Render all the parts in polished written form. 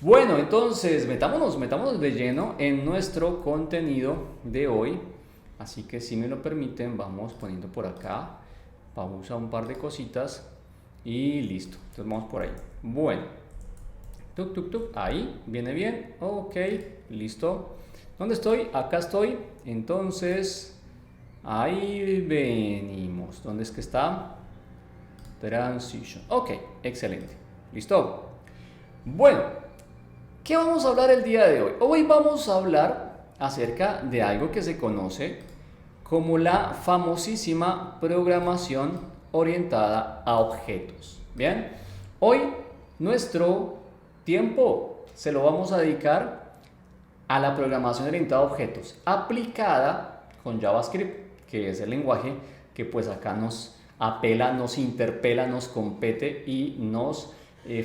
Bueno, entonces metámonos de lleno en nuestro contenido de hoy. Así que si me lo permiten, vamos poniendo por acá pausa un par de cositas y listo. Entonces vamos por ahí. Bueno, tuk tuk tuk, ahí, viene bien. Ok, listo. ¿Dónde estoy? Acá estoy. Entonces, ahí venimos. ¿Dónde es que está? Transition. Ok, excelente. Listo. Bueno, ¿qué vamos a hablar el día de hoy? Hoy vamos a hablar acerca de algo que se conoce como la famosísima programación orientada a objetos. Bien, hoy nuestro tiempo se lo vamos a dedicar a la programación orientada a objetos aplicada con JavaScript, que es el lenguaje que pues acá nos apela, nos interpela, nos compete y nos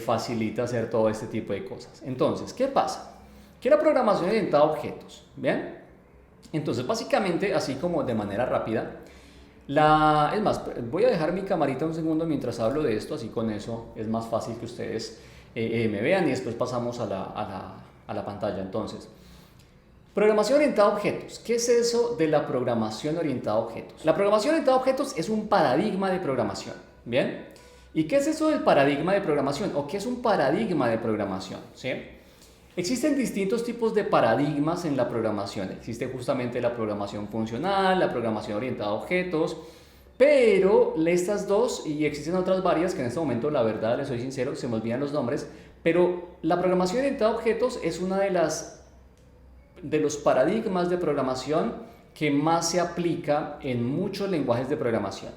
facilita hacer todo este tipo de cosas. Entonces, ¿qué pasa? Que la programación orientada a objetos, ¿bien? Entonces, básicamente, así como de manera rápida, es más, voy a dejar mi camarita un segundo mientras hablo de esto, así con eso es más fácil que ustedes me vean y después pasamos a la pantalla. Entonces, programación orientada a objetos. ¿Qué es eso de la programación orientada a objetos? La programación orientada a objetos es un paradigma de programación, ¿bien? ¿Y qué es eso del paradigma de programación? ¿O qué es un paradigma de programación? ¿Sí? Existen distintos tipos de paradigmas en la programación. Existe justamente la programación funcional, la programación orientada a objetos, pero estas dos, y existen otras varias que en este momento, la verdad, les soy sincero, se me olvidan los nombres, pero la programación orientada a objetos es una de los paradigmas de programación que más se aplica en muchos lenguajes de programación.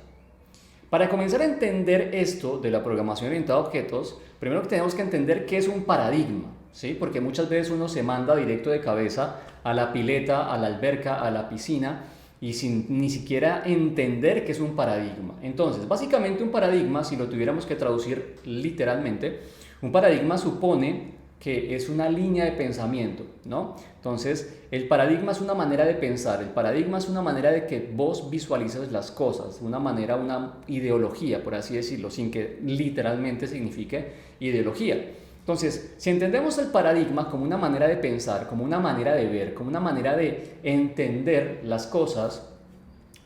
Para comenzar a entender esto de la programación orientada a objetos, primero tenemos que entender qué es un paradigma, ¿sí? Porque muchas veces uno se manda directo de cabeza a la pileta, a la alberca, a la piscina y sin ni siquiera entender qué es un paradigma. Entonces, básicamente un paradigma, si lo tuviéramos que traducir literalmente, un paradigma supone que es una línea de pensamiento, ¿no? Entonces, el paradigma es una manera de pensar, el paradigma es una manera de que vos visualices las cosas, una manera, una ideología, por así decirlo, sin que literalmente signifique ideología. Entonces, si entendemos el paradigma como una manera de pensar, como una manera de ver, como una manera de entender las cosas,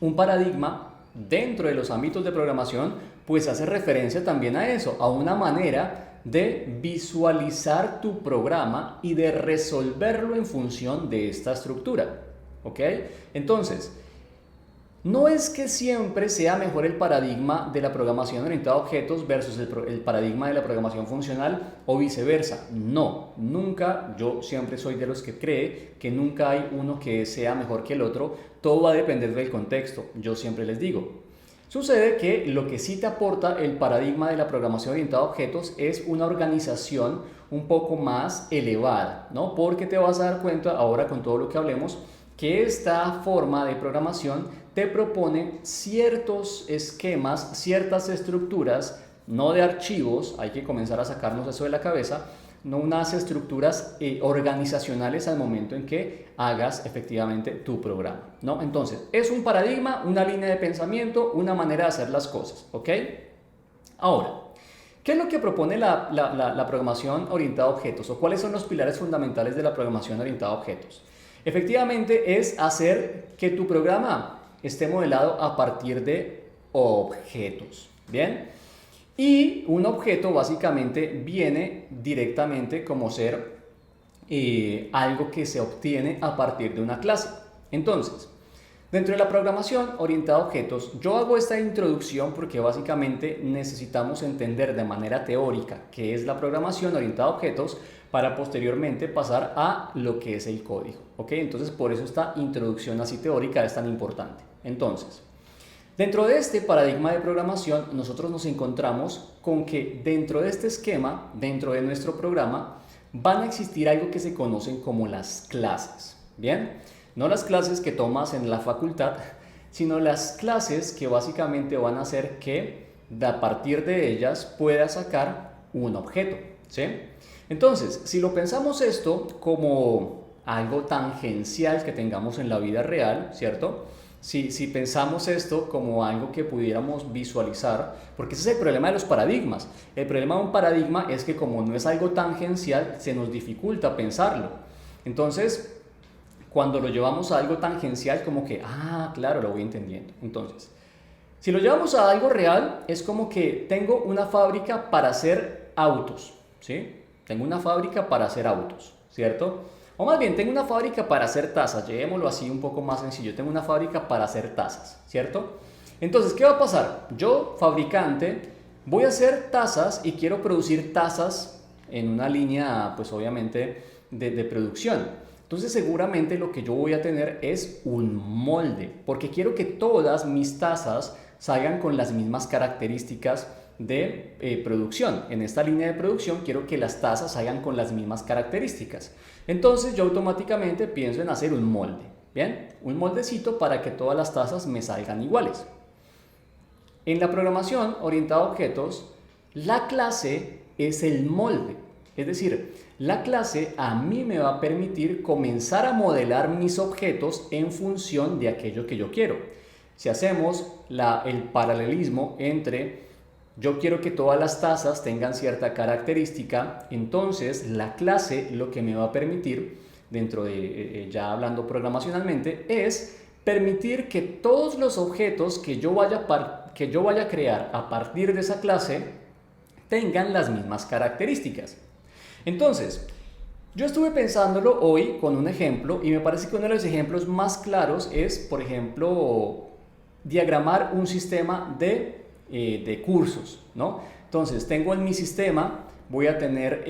un paradigma dentro de los ámbitos de programación, pues hace referencia también a eso, a una manera de visualizar tu programa y de resolverlo en función de esta estructura. ¿Ok? Entonces, no es que siempre sea mejor el paradigma de la programación orientada a objetos versus el paradigma de la programación funcional o viceversa. No, nunca, yo siempre soy de los que cree que nunca hay uno que sea mejor que el otro. Todo va a depender del contexto, yo siempre les digo. Sucede que lo que sí te aporta el paradigma de la programación orientada a objetos es una organización un poco más elevada, ¿no? Porque te vas a dar cuenta ahora con todo lo que hablemos que esta forma de programación te propone ciertos esquemas, ciertas estructuras, no de archivos, hay que comenzar a sacarnos eso de la cabeza, no unas estructuras organizacionales al momento en que hagas efectivamente tu programa, ¿no? Entonces, es un paradigma, una línea de pensamiento, una manera de hacer las cosas, ¿ok? Ahora, ¿qué es lo que propone la programación orientada a objetos? ¿O cuáles son los pilares fundamentales de la programación orientada a objetos? Efectivamente, es hacer que tu programa esté modelado a partir de objetos, ¿bien? Y un objeto básicamente viene directamente como ser algo que se obtiene a partir de una clase. Entonces, dentro de la programación orientada a objetos, yo hago esta introducción porque básicamente necesitamos entender de manera teórica qué es la programación orientada a objetos para posteriormente pasar a lo que es el código, ¿ok? Entonces, por eso esta introducción así teórica es tan importante. Entonces, dentro de este paradigma de programación, nosotros nos encontramos con que dentro de este esquema, dentro de nuestro programa, van a existir algo que se conocen como las clases, ¿bien? No las clases que tomas en la facultad, sino las clases que básicamente van a hacer que a partir de ellas puedas sacar un objeto, ¿sí? Entonces, si lo pensamos esto como algo tangencial que tengamos en la vida real, ¿cierto? si pensamos esto como algo que pudiéramos visualizar, porque ese es el problema de los paradigmas. El problema de un paradigma es que como no es algo tangencial, se nos dificulta pensarlo. Entonces, cuando lo llevamos a algo tangencial, como que, claro, lo voy entendiendo. Entonces, si lo llevamos a algo real, es como que tengo una fábrica para hacer autos, ¿sí? Tengo una fábrica para hacer autos, ¿cierto? O más bien, tengo una fábrica para hacer tazas, llevémoslo así un poco más sencillo. Tengo una fábrica para hacer tazas, ¿cierto? Entonces, ¿qué va a pasar? Yo, fabricante, voy a hacer tazas y quiero producir tazas en una línea, pues obviamente, de producción. Entonces seguramente lo que yo voy a tener es un molde, porque quiero que todas mis tazas salgan con las mismas características de producción. En esta línea de producción quiero que las tazas salgan con las mismas características. Entonces yo automáticamente pienso en hacer un molde, ¿bien? Un moldecito para que todas las tazas me salgan iguales. En la programación orientada a objetos, la clase es el molde. Es decir, la clase a mí me va a permitir comenzar a modelar mis objetos en función de aquello que yo quiero. Si hacemos el paralelismo entre yo quiero que todas las tazas tengan cierta característica, entonces la clase lo que me va a permitir, dentro de ya hablando programacionalmente, es permitir que todos los objetos que yo vaya a crear a partir de esa clase tengan las mismas características. Entonces, yo estuve pensándolo hoy con un ejemplo y me parece que uno de los ejemplos más claros es, por ejemplo, diagramar un sistema de cursos, ¿no? Entonces, tengo en mi sistema, voy a tener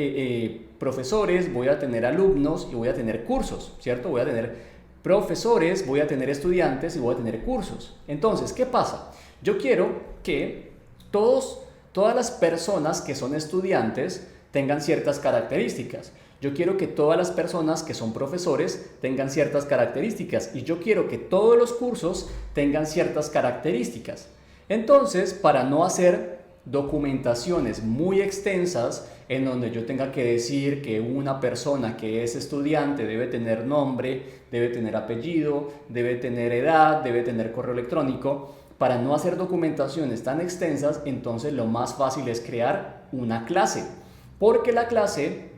profesores, voy a tener alumnos y voy a tener cursos, ¿cierto? Voy a tener profesores, voy a tener estudiantes y voy a tener cursos. Entonces, ¿qué pasa? Yo quiero que todas las personas que son estudiantes tengan ciertas características. Yo quiero que todas las personas que son profesores tengan ciertas características y yo quiero que todos los cursos tengan ciertas características. Entonces, para no hacer documentaciones muy extensas en donde yo tenga que decir que una persona que es estudiante debe tener nombre, debe tener apellido, debe tener edad, debe tener correo electrónico, para no hacer documentaciones tan extensas, entonces lo más fácil es crear una clase. Porque la clase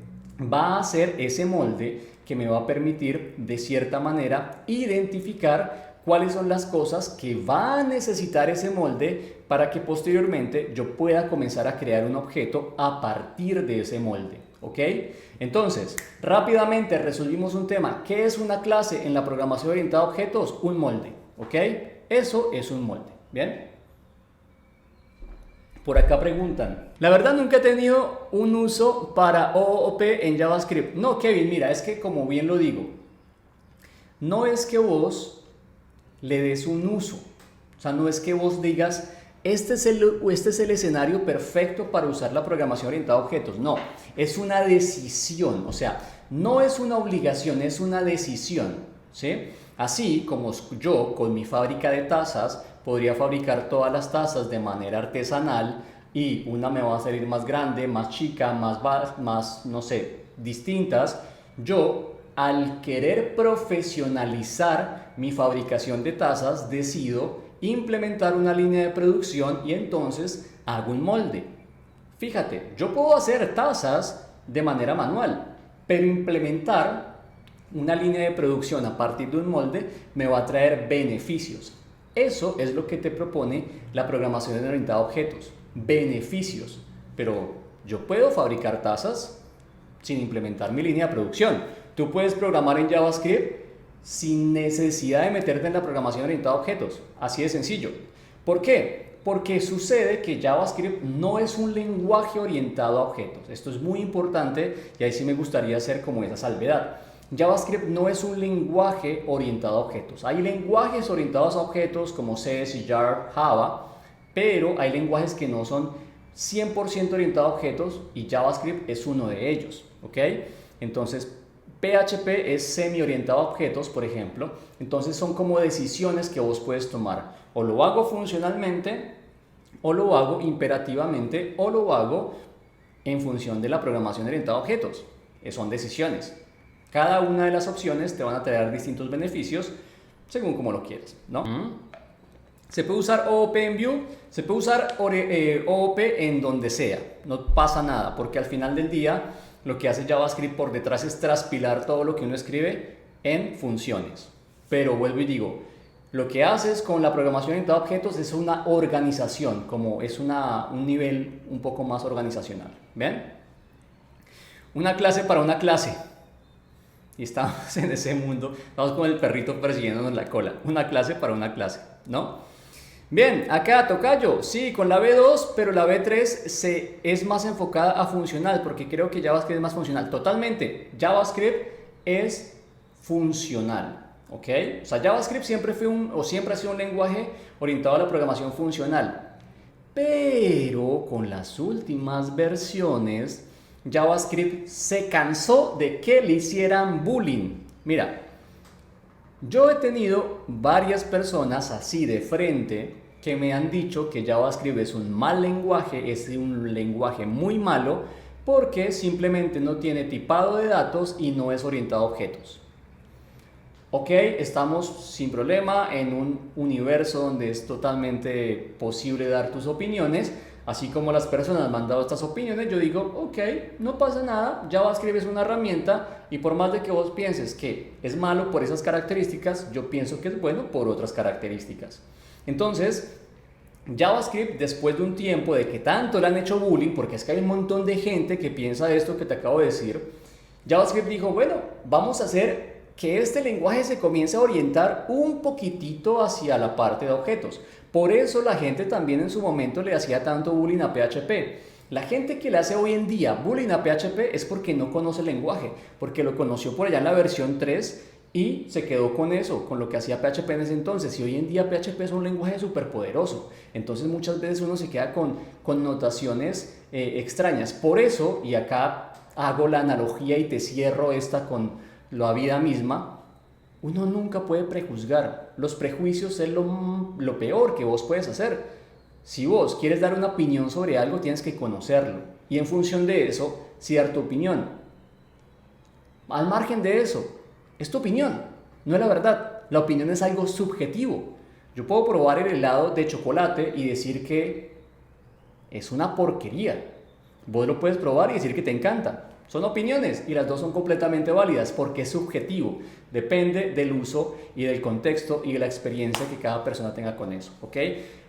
va a ser ese molde que me va a permitir de cierta manera identificar cuáles son las cosas que va a necesitar ese molde para que posteriormente yo pueda comenzar a crear un objeto a partir de ese molde, ¿ok? Entonces, rápidamente resolvimos un tema. ¿Qué es una clase en la programación orientada a objetos? Un molde, ¿ok? Eso es un molde, ¿bien? Por acá preguntan, la verdad nunca he tenido un uso para OOP en JavaScript. No, Kevin, mira, es que como bien lo digo, no es que vos le des un uso. O sea, no es que vos digas, este es el escenario perfecto para usar la programación orientada a objetos. No, es una decisión. O sea, no es una obligación, es una decisión, ¿sí? Así como yo con mi fábrica de tazas podría fabricar todas las tazas de manera artesanal y una me va a salir más grande, más chica, más no sé, distintas. Yo, al querer profesionalizar mi fabricación de tazas, decido implementar una línea de producción y entonces hago un molde. Fíjate, yo puedo hacer tazas de manera manual, pero implementar una línea de producción a partir de un molde me va a traer beneficios. Eso es lo que te propone la programación orientada a objetos, beneficios. Pero yo puedo fabricar tazas sin implementar mi línea de producción. Tú puedes programar en JavaScript sin necesidad de meterte en la programación orientada a objetos. Así de sencillo. ¿Por qué? Porque sucede que JavaScript no es un lenguaje orientado a objetos. Esto es muy importante y ahí sí me gustaría hacer como esa salvedad. JavaScript no es un lenguaje orientado a objetos. Hay lenguajes orientados a objetos como C, C#, Java, pero hay lenguajes que no son 100% orientados a objetos y JavaScript es uno de ellos, ¿ok? Entonces, PHP es semi-orientado a objetos, por ejemplo. Entonces son como decisiones que vos puedes tomar. O lo hago funcionalmente, o lo hago imperativamente, o lo hago en función de la programación orientada a objetos. Son decisiones. Cada una de las opciones te van a traer distintos beneficios según como lo quieras, ¿no? Se puede usar OOP en Vue, se puede usar OOP en donde sea, no pasa nada, porque al final del día lo que hace JavaScript por detrás es traspilar todo lo que uno escribe en funciones. Pero vuelvo y digo, lo que haces con la programación orientada a objetos es una organización, como es un nivel un poco más organizacional. ¿Ven? Una clase para una clase. Y estamos en ese mundo, estamos con el perrito persiguiéndonos la cola. Una clase para una clase, ¿no? Bien, acá tocayo, sí, con la V2, pero la V3 es más enfocada a funcional, porque creo que JavaScript es más funcional. Totalmente, JavaScript es funcional, ¿ok? O sea, JavaScript siempre ha sido un lenguaje orientado a la programación funcional. Pero con las últimas versiones, JavaScript se cansó de que le hicieran bullying. Mira, yo he tenido varias personas así de frente que me han dicho que JavaScript es un mal lenguaje, es un lenguaje muy malo porque simplemente no tiene tipado de datos y no es orientado a objetos. Ok, estamos sin problema en un universo donde es totalmente posible dar tus opiniones, así como las personas me han dado estas opiniones, yo digo, ok, no pasa nada, JavaScript es una herramienta y por más de que vos pienses que es malo por esas características, yo pienso que es bueno por otras características. Entonces, JavaScript, después de un tiempo de que tanto le han hecho bullying, porque es que hay un montón de gente que piensa esto que te acabo de decir, JavaScript dijo, bueno, vamos a hacer que este lenguaje se comience a orientar un poquitito hacia la parte de objetos. Por eso la gente también en su momento le hacía tanto bullying a PHP. La gente que le hace hoy en día bullying a PHP es porque no conoce el lenguaje, porque lo conoció por allá en la versión 3 y se quedó con eso, con lo que hacía PHP en ese entonces. Y hoy en día PHP es un lenguaje súper poderoso. Entonces muchas veces uno se queda con notaciones extrañas. Por eso, y acá hago la analogía y te cierro esta con la vida misma, uno nunca puede prejuzgar. Los prejuicios es lo peor que vos puedes hacer. Si vos quieres dar una opinión sobre algo, tienes que conocerlo. Y en función de eso, sí dar tu opinión. Al margen de eso, es tu opinión, no es la verdad. La opinión es algo subjetivo. Yo puedo probar el helado de chocolate y decir que es una porquería. Vos lo puedes probar y decir que te encanta. Son opiniones y las dos son completamente válidas porque es subjetivo. Depende del uso y del contexto y de la experiencia que cada persona tenga con eso, ¿ok?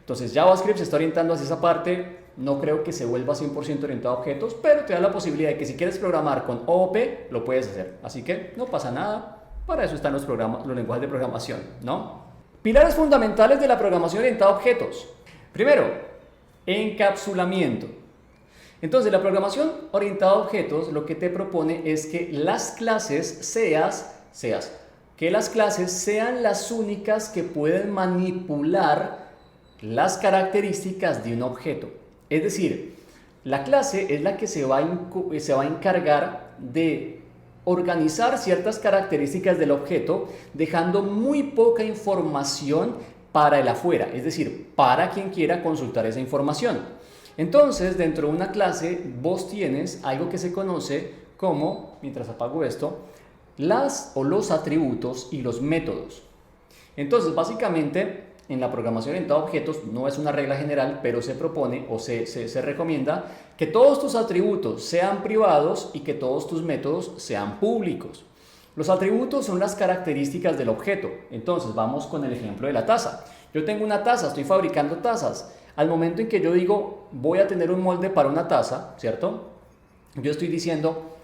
Entonces JavaScript se está orientando hacia esa parte. No creo que se vuelva 100% orientado a objetos, pero te da la posibilidad de que si quieres programar con OOP, lo puedes hacer. Así que no pasa nada. Para eso están los lenguajes de programación, ¿no? Pilares fundamentales de la programación orientada a objetos. Primero, encapsulamiento. Entonces, la programación orientada a objetos lo que te propone es que las clases que las clases sean las únicas que pueden manipular las características de un objeto. Es decir, la clase es la que se va a encargar de organizar ciertas características del objeto, dejando muy poca información para el afuera, es decir, para quien quiera consultar esa información. Entonces, dentro de una clase, vos tienes algo que se conoce como, mientras apago esto, los atributos y los métodos. Entonces, básicamente, en la programación orientada a objetos no es una regla general, pero se propone o se recomienda que todos tus atributos sean privados y que todos tus métodos sean públicos. Los atributos son las características del objeto. Entonces, vamos con el ejemplo de la taza. Yo tengo una taza, estoy fabricando tazas. Al momento en que yo digo, voy a tener un molde para una taza, ¿cierto? Yo estoy diciendo,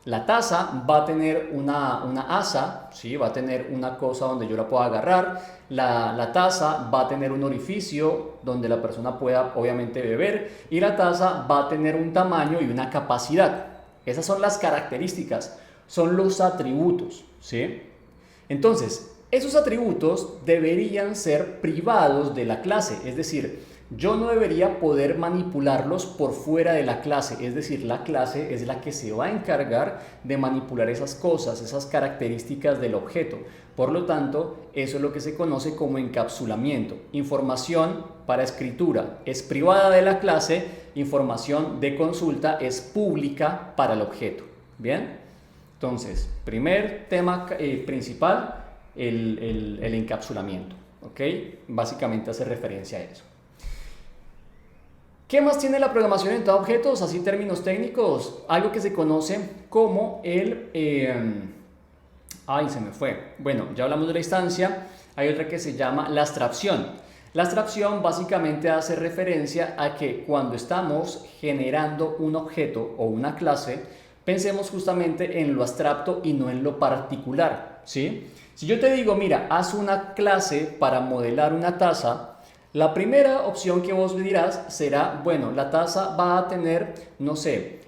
la taza va a tener una asa, ¿sí? Va a tener una cosa donde yo la pueda agarrar. La taza va a tener un orificio donde la persona pueda, obviamente, beber. Y la taza va a tener un tamaño y una capacidad. Esas son las características, son los atributos, ¿sí? Entonces, esos atributos deberían ser privados de la clase, es decir, yo no debería poder manipularlos por fuera de la clase, es decir, la clase es la que se va a encargar de manipular esas cosas, esas características del objeto. Por lo tanto, eso es lo que se conoce como encapsulamiento. Información para escritura es privada de la clase, información de consulta es pública para el objeto. ¿Bien? Entonces, primer tema principal, el encapsulamiento, ¿ok? Básicamente hace referencia a eso. ¿Qué más tiene la programación orientada a objetos? Así términos técnicos, algo que se conoce como ay, se me fue. Bueno, ya hablamos de la instancia, hay otra que se llama la abstracción. La abstracción básicamente hace referencia a que cuando estamos generando un objeto o una clase, pensemos justamente en lo abstracto y no en lo particular, ¿sí? Si yo te digo, mira, haz una clase para modelar una taza, la primera opción que vos me dirás será, bueno, la taza va a tener, no sé,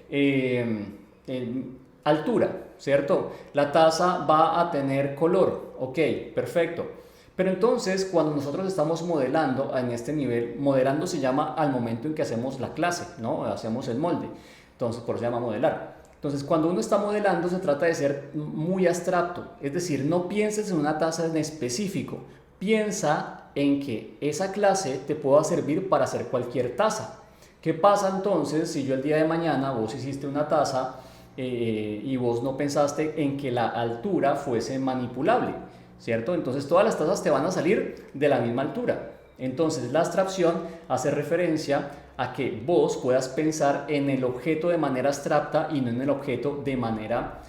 altura, ¿cierto? La taza va a tener color, ok, perfecto. Pero entonces, cuando nosotros estamos modelando en este nivel, modelando se llama al momento en que hacemos la clase, ¿no? Hacemos el molde, entonces por eso se llama modelar. Entonces, cuando uno está modelando se trata de ser muy abstracto, es decir, no pienses en una taza en específico, piensa en que esa clase te pueda servir para hacer cualquier taza. ¿Qué pasa entonces si yo el día de mañana vos hiciste una taza y vos no pensaste en que la altura fuese manipulable, ¿cierto? Entonces todas las tazas te van a salir de la misma altura. Entonces la abstracción hace referencia a que vos puedas pensar en el objeto de manera abstracta y no en el objeto de manera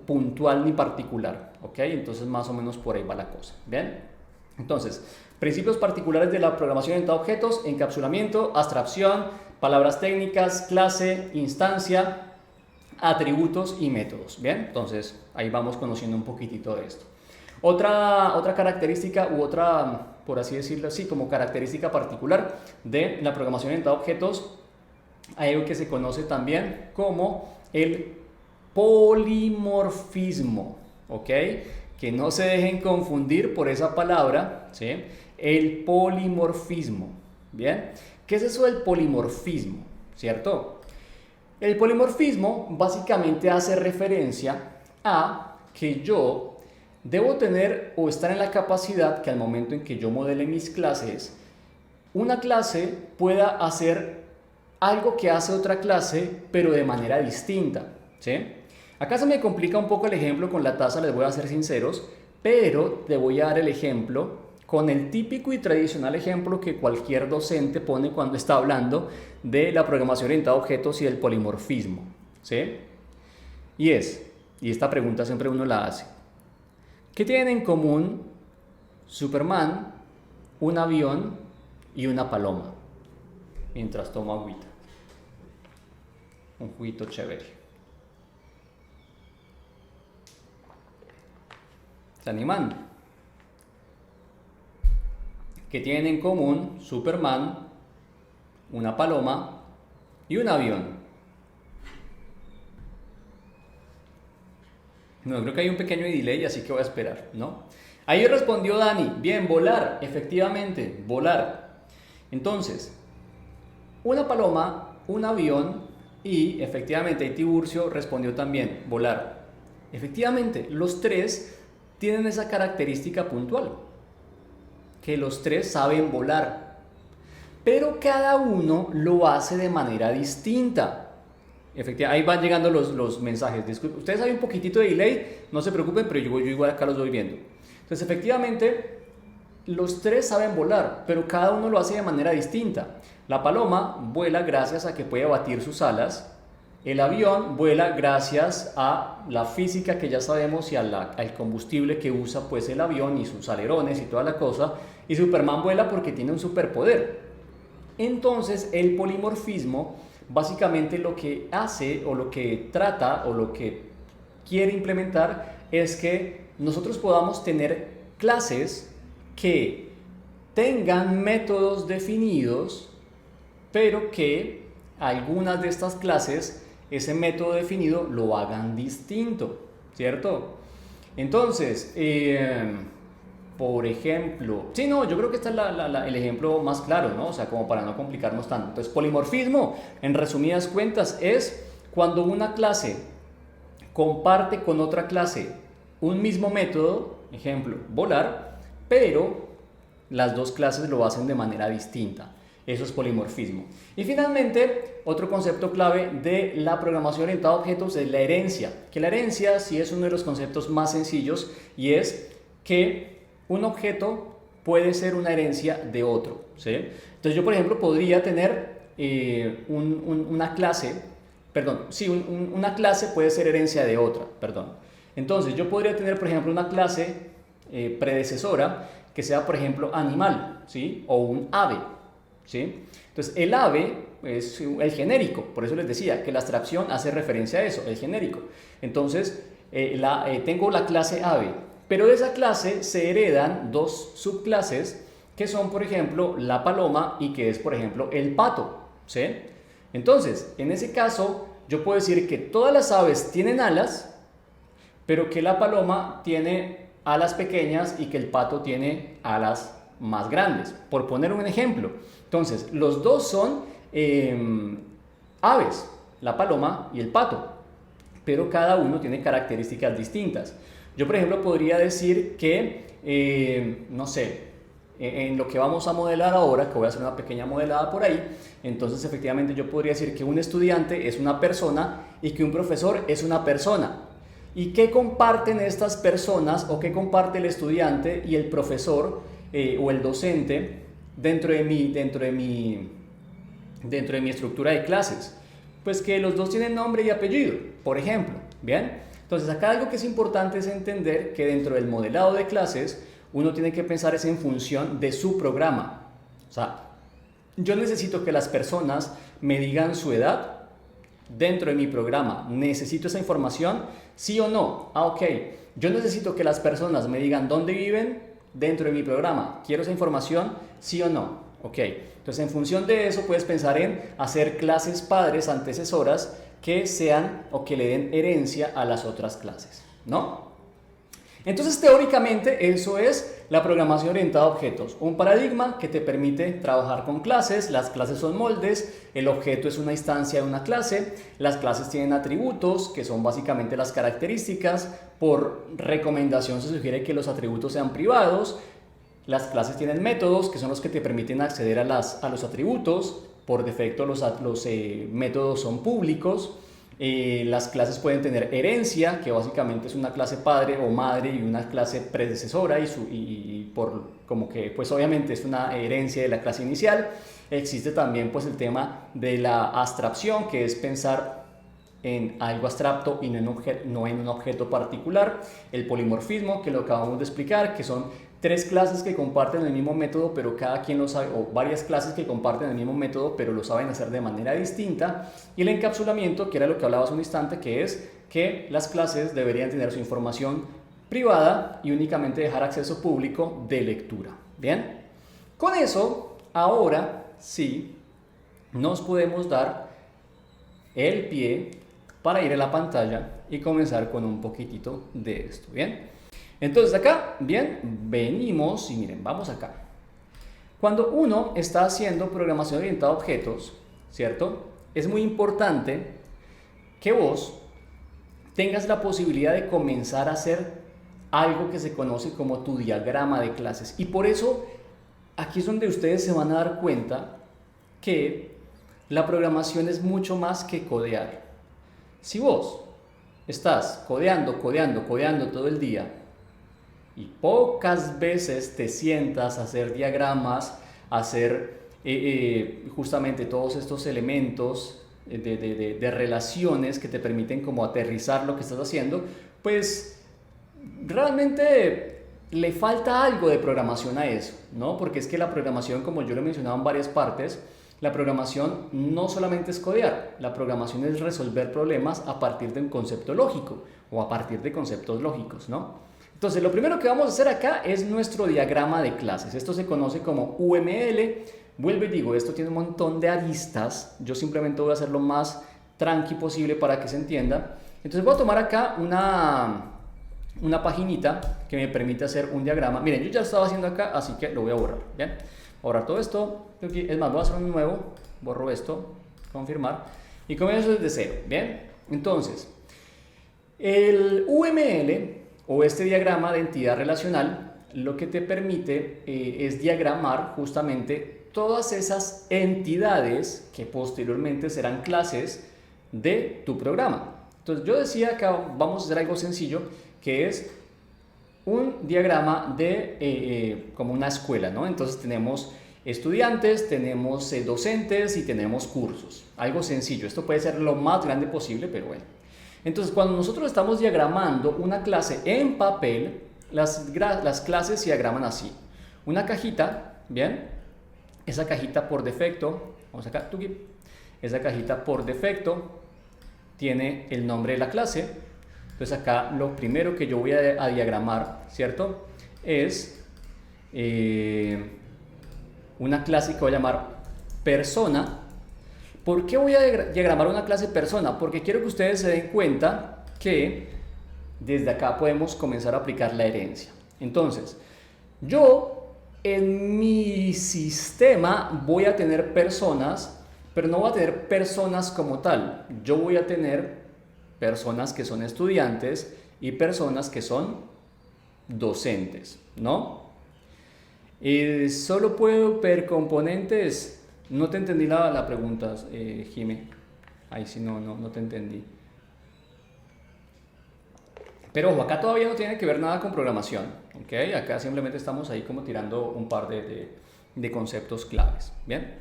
puntual ni particular, ¿ok? Entonces más o menos por ahí va la cosa, ¿bien? Entonces, principios particulares de la programación orientada a objetos: encapsulamiento, abstracción, palabras técnicas, clase, instancia, atributos y métodos, ¿bien? Entonces ahí vamos conociendo un poquitito de esto. Otra característica u otra, por así decirlo así, como característica particular de la programación orientada a objetos, hay algo que se conoce también como el polimorfismo, ¿ok? Que no se dejen confundir por esa palabra, ¿sí? El polimorfismo, ¿bien? ¿Qué es eso del polimorfismo, cierto? El polimorfismo básicamente hace referencia a que yo debo tener o estar en la capacidad que al momento en que yo modele mis clases, una clase pueda hacer algo que hace otra clase, pero de manera distinta, ¿sí? Acá se me complica un poco el ejemplo con la taza, les voy a ser sinceros, pero te voy a dar el ejemplo con el típico y tradicional ejemplo que cualquier docente pone cuando está hablando de la programación orientada a objetos y del polimorfismo, ¿sí? Y esta pregunta siempre uno la hace: ¿qué tienen en común Superman, un avión y una paloma? Mientras toma agüita, un juguito chévere. ¿Se animan? ¿Qué tienen en común Superman, una paloma y un avión? No, creo que hay un pequeño delay, así que voy a esperar, ¿no? Ahí respondió Dani: bien, volar, efectivamente, volar. Entonces, una paloma, un avión y efectivamente Tiburcio respondió también, volar. Efectivamente, los tres tienen esa característica puntual, que los tres saben volar, pero cada uno lo hace de manera distinta. Efectivamente, ahí van llegando los mensajes. Disculpen, ustedes hay un poquitito de delay, no se preocupen, pero yo igual acá los voy viendo. Entonces, efectivamente, los tres saben volar, pero cada uno lo hace de manera distinta. La paloma vuela gracias a que puede batir sus alas. El avión vuela gracias a la física que ya sabemos y al combustible que usa pues el avión y sus alerones y toda la cosa. Y Superman vuela porque tiene un superpoder. Entonces el polimorfismo básicamente lo que hace o lo que trata o lo que quiere implementar es que nosotros podamos tener clases que tengan métodos definidos, pero que algunas de estas clases ese método definido lo hagan distinto, ¿cierto? Entonces, por ejemplo, sí, no, yo creo que este es el ejemplo más claro, ¿no? O sea, como para no complicarnos tanto. Entonces, polimorfismo, en resumidas cuentas, es cuando una clase comparte con otra clase un mismo método, ejemplo, volar, pero las dos clases lo hacen de manera distinta. Eso es polimorfismo. Y finalmente, otro concepto clave de la programación orientada a objetos es la herencia. Que la herencia sí es uno de los conceptos más sencillos y es que un objeto puede ser una herencia de otro, ¿sí? Entonces yo, por ejemplo, podría tener una clase, perdón, sí, una clase puede ser herencia de otra, perdón. Entonces yo podría tener, por ejemplo, una clase predecesora que sea, por ejemplo, animal, ¿sí? O un ave, ¿sí? Entonces el ave es el genérico, por eso les decía que la abstracción hace referencia a eso, el genérico. Entonces tengo la clase ave, pero de esa clase se heredan dos subclases que son, por ejemplo, la paloma y que es, por ejemplo, el pato, ¿sí? Entonces, en ese caso, yo puedo decir que todas las aves tienen alas, pero que la paloma tiene alas pequeñas y que el pato tiene alas más grandes, por poner un ejemplo. Entonces, los dos son aves, la paloma y el pato, pero cada uno tiene características distintas. Yo, por ejemplo, podría decir que, no sé, en lo que vamos a modelar ahora, que voy a hacer una pequeña modelada por ahí, entonces efectivamente yo podría decir que un estudiante es una persona y que un profesor es una persona. ¿Y qué comparten estas personas o qué comparte el estudiante y el profesor o el docente dentro de mi estructura de clases? Pues que los dos tienen nombre y apellido, por ejemplo, ¿bien? Entonces acá algo que es importante es entender que dentro del modelado de clases uno tiene que pensar es en función de su programa. O sea, yo necesito que las personas me digan su edad dentro de mi programa. ¿Necesito esa información? ¿Sí o no? Ah, ok. Yo necesito que las personas me digan dónde viven dentro de mi programa. ¿Quiero esa información? ¿Sí o no? Ok. Entonces, en función de eso, puedes pensar en hacer clases padres antecesoras que sean o que le den herencia a las otras clases, ¿no? Entonces, teóricamente, eso es la programación orientada a objetos. Un paradigma que te permite trabajar con clases. Las clases son moldes, el objeto es una instancia de una clase, las clases tienen atributos, que son básicamente las características. Por recomendación se sugiere que los atributos sean privados. Las clases tienen métodos, que son los que te permiten acceder a los atributos. Por defecto, los métodos son públicos. Las clases pueden tener herencia, que básicamente es una clase padre o madre y una clase predecesora y por como que pues obviamente es una herencia de la clase inicial. Existe también pues el tema de la abstracción, que es pensar en algo abstracto y no en un objeto particular. El polimorfismo, que lo acabamos de explicar, que son tres clases que comparten el mismo método, pero cada quien lo sabe, o varias clases que comparten el mismo método, pero lo saben hacer de manera distinta. Y el encapsulamiento, que era lo que hablaba hace un instante, que es que las clases deberían tener su información privada y únicamente dejar acceso público de lectura. Bien, con eso, ahora sí, nos podemos dar el pie para ir a la pantalla y comenzar con un poquitito de esto. Bien. Entonces acá, bien, venimos y miren, vamos acá. Cuando uno está haciendo programación orientada a objetos, ¿cierto? Es muy importante que vos tengas la posibilidad de comenzar a hacer algo que se conoce como tu diagrama de clases. Y por eso, aquí es donde ustedes se van a dar cuenta que la programación es mucho más que codear. Si vos estás codeando todo el día, y pocas veces te sientas a hacer diagramas, a hacer justamente todos estos elementos de relaciones que te permiten como aterrizar lo que estás haciendo, pues realmente le falta algo de programación a eso, ¿no? Porque es que la programación, como yo lo he mencionado en varias partes, la programación no solamente es codear, la programación es resolver problemas a partir de un concepto lógico o a partir de conceptos lógicos, ¿no? Entonces, lo primero que vamos a hacer acá es nuestro diagrama de clases. Esto se conoce como UML. Vuelvo y digo, esto tiene un montón de aristas. Yo simplemente voy a hacer lo más tranqui posible para que se entienda. Entonces, voy a tomar acá una paginita que me permite hacer un diagrama. Miren, yo ya estaba haciendo acá, así que lo voy a borrar. ¿Bien? Voy a borrar todo esto. Es más, voy a hacer un nuevo. Borro esto. Confirmar. Y comienzo desde cero. ¿Bien? Entonces, el UML o este diagrama de entidad relacional lo que te permite es diagramar justamente todas esas entidades que posteriormente serán clases de tu programa. Entonces yo decía que vamos a hacer algo sencillo, que es un diagrama de como una escuela, ¿no? Entonces tenemos estudiantes, tenemos docentes y tenemos cursos. Algo sencillo, esto puede ser lo más grande posible, pero bueno. Entonces cuando nosotros estamos diagramando una clase en papel, las clases se diagraman así. Una cajita, ¿bien? Esa cajita por defecto, vamos acá, esa cajita por defecto tiene el nombre de la clase. Entonces acá lo primero que yo voy a diagramar, ¿cierto? Es una clase que voy a llamar persona. ¿Por qué voy a diagramar una clase persona? Porque quiero que ustedes se den cuenta que desde acá podemos comenzar a aplicar la herencia. Entonces, yo en mi sistema voy a tener personas, pero no voy a tener personas como tal. Yo voy a tener personas que son estudiantes y personas que son docentes, ¿no? Solo puedo ver componentes. No te entendí la pregunta, Jimé. Ahí sí no te entendí. Pero ojo, acá todavía no tiene que ver nada con programación, ¿ok? Acá simplemente estamos ahí como tirando un par de conceptos claves, ¿bien?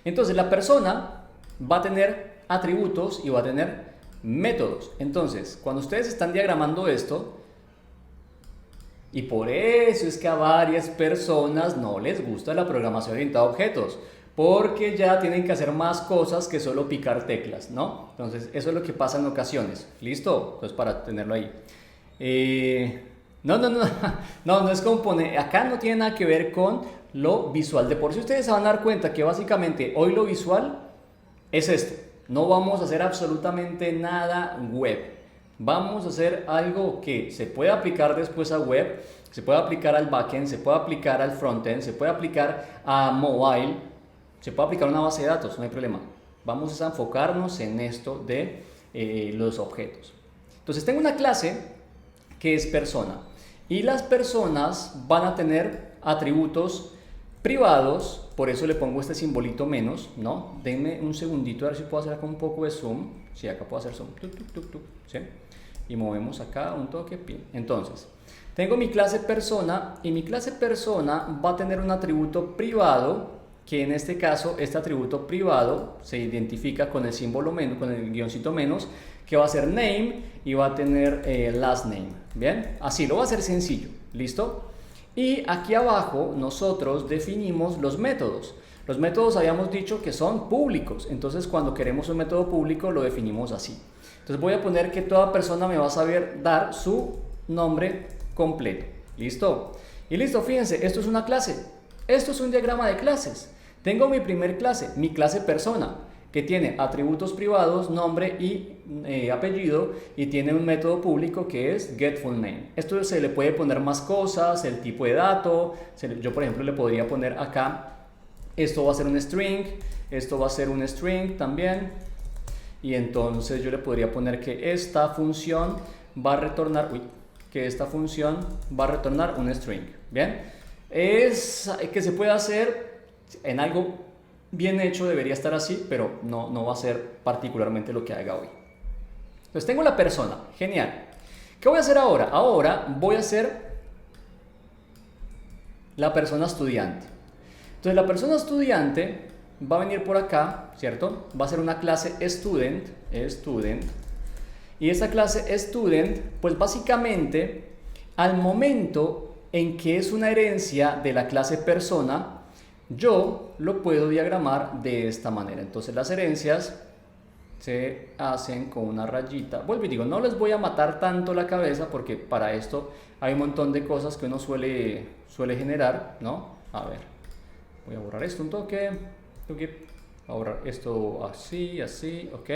Entonces la persona va a tener atributos y va a tener métodos. Entonces, cuando ustedes están diagramando esto, y por eso es que a varias personas no les gusta la programación orientada a objetos, porque ya tienen que hacer más cosas que solo picar teclas, ¿no? Entonces, eso es lo que pasa en ocasiones. ¿Listo? Entonces, para tenerlo ahí. No es componer. Acá no tiene nada que ver con lo visual. De por sí ustedes se van a dar cuenta que básicamente hoy lo visual es esto. No vamos a hacer absolutamente nada web. Vamos a hacer algo que se puede aplicar después a web, se puede aplicar al backend, se puede aplicar al frontend, se puede aplicar a mobile, se puede aplicar a una base de datos, no hay problema. Vamos a enfocarnos en esto de los objetos. Entonces tengo una clase que es persona y las personas van a tener atributos privados, por eso le pongo este simbolito menos, ¿no? Denme un segundito a ver si puedo hacer acá un poco de zoom. Sí, acá puedo hacer zoom. ¿Sí? Y movemos acá un toque. Entonces, tengo mi clase persona y mi clase persona va a tener un atributo privado, que en este caso, este atributo privado se identifica con el símbolo menos, con el guioncito menos, que va a ser name y va a tener last name. ¿Bien? Así lo va a hacer sencillo. ¿Listo? Y aquí abajo nosotros definimos los métodos. Los métodos habíamos dicho que son públicos, entonces cuando queremos un método público lo definimos así. Entonces voy a poner que toda persona me va a saber dar su nombre completo. ¿Listo? Y listo, fíjense, esto es una clase. Esto es un diagrama de clases. Tengo mi primer clase, mi clase persona, que tiene atributos privados, nombre y apellido, y tiene un método público que es getFullName. Esto se le puede poner más cosas, el tipo de dato. Yo por ejemplo le podría poner acá, esto va a ser un string, esto va a ser un string también, y entonces yo le podría poner que esta función va a retornar, un string. Bien, es que se puede hacer en algo bien hecho, debería estar así, pero no va a ser particularmente lo que haga hoy. Entonces tengo la persona, genial. ¿Qué voy a hacer ahora? Ahora voy a hacer la persona estudiante. Entonces la persona estudiante va a venir por acá, ¿cierto? Va a ser una clase student. Y esa clase student, pues básicamente, al momento en que es una herencia de la clase persona, yo lo puedo diagramar de esta manera. Entonces las herencias se hacen con una rayita. Vuelvo y digo, no les voy a matar tanto la cabeza porque para esto hay un montón de cosas que uno suele generar, ¿no? A ver, voy a borrar esto un toque. Voy a borrar esto así, ok.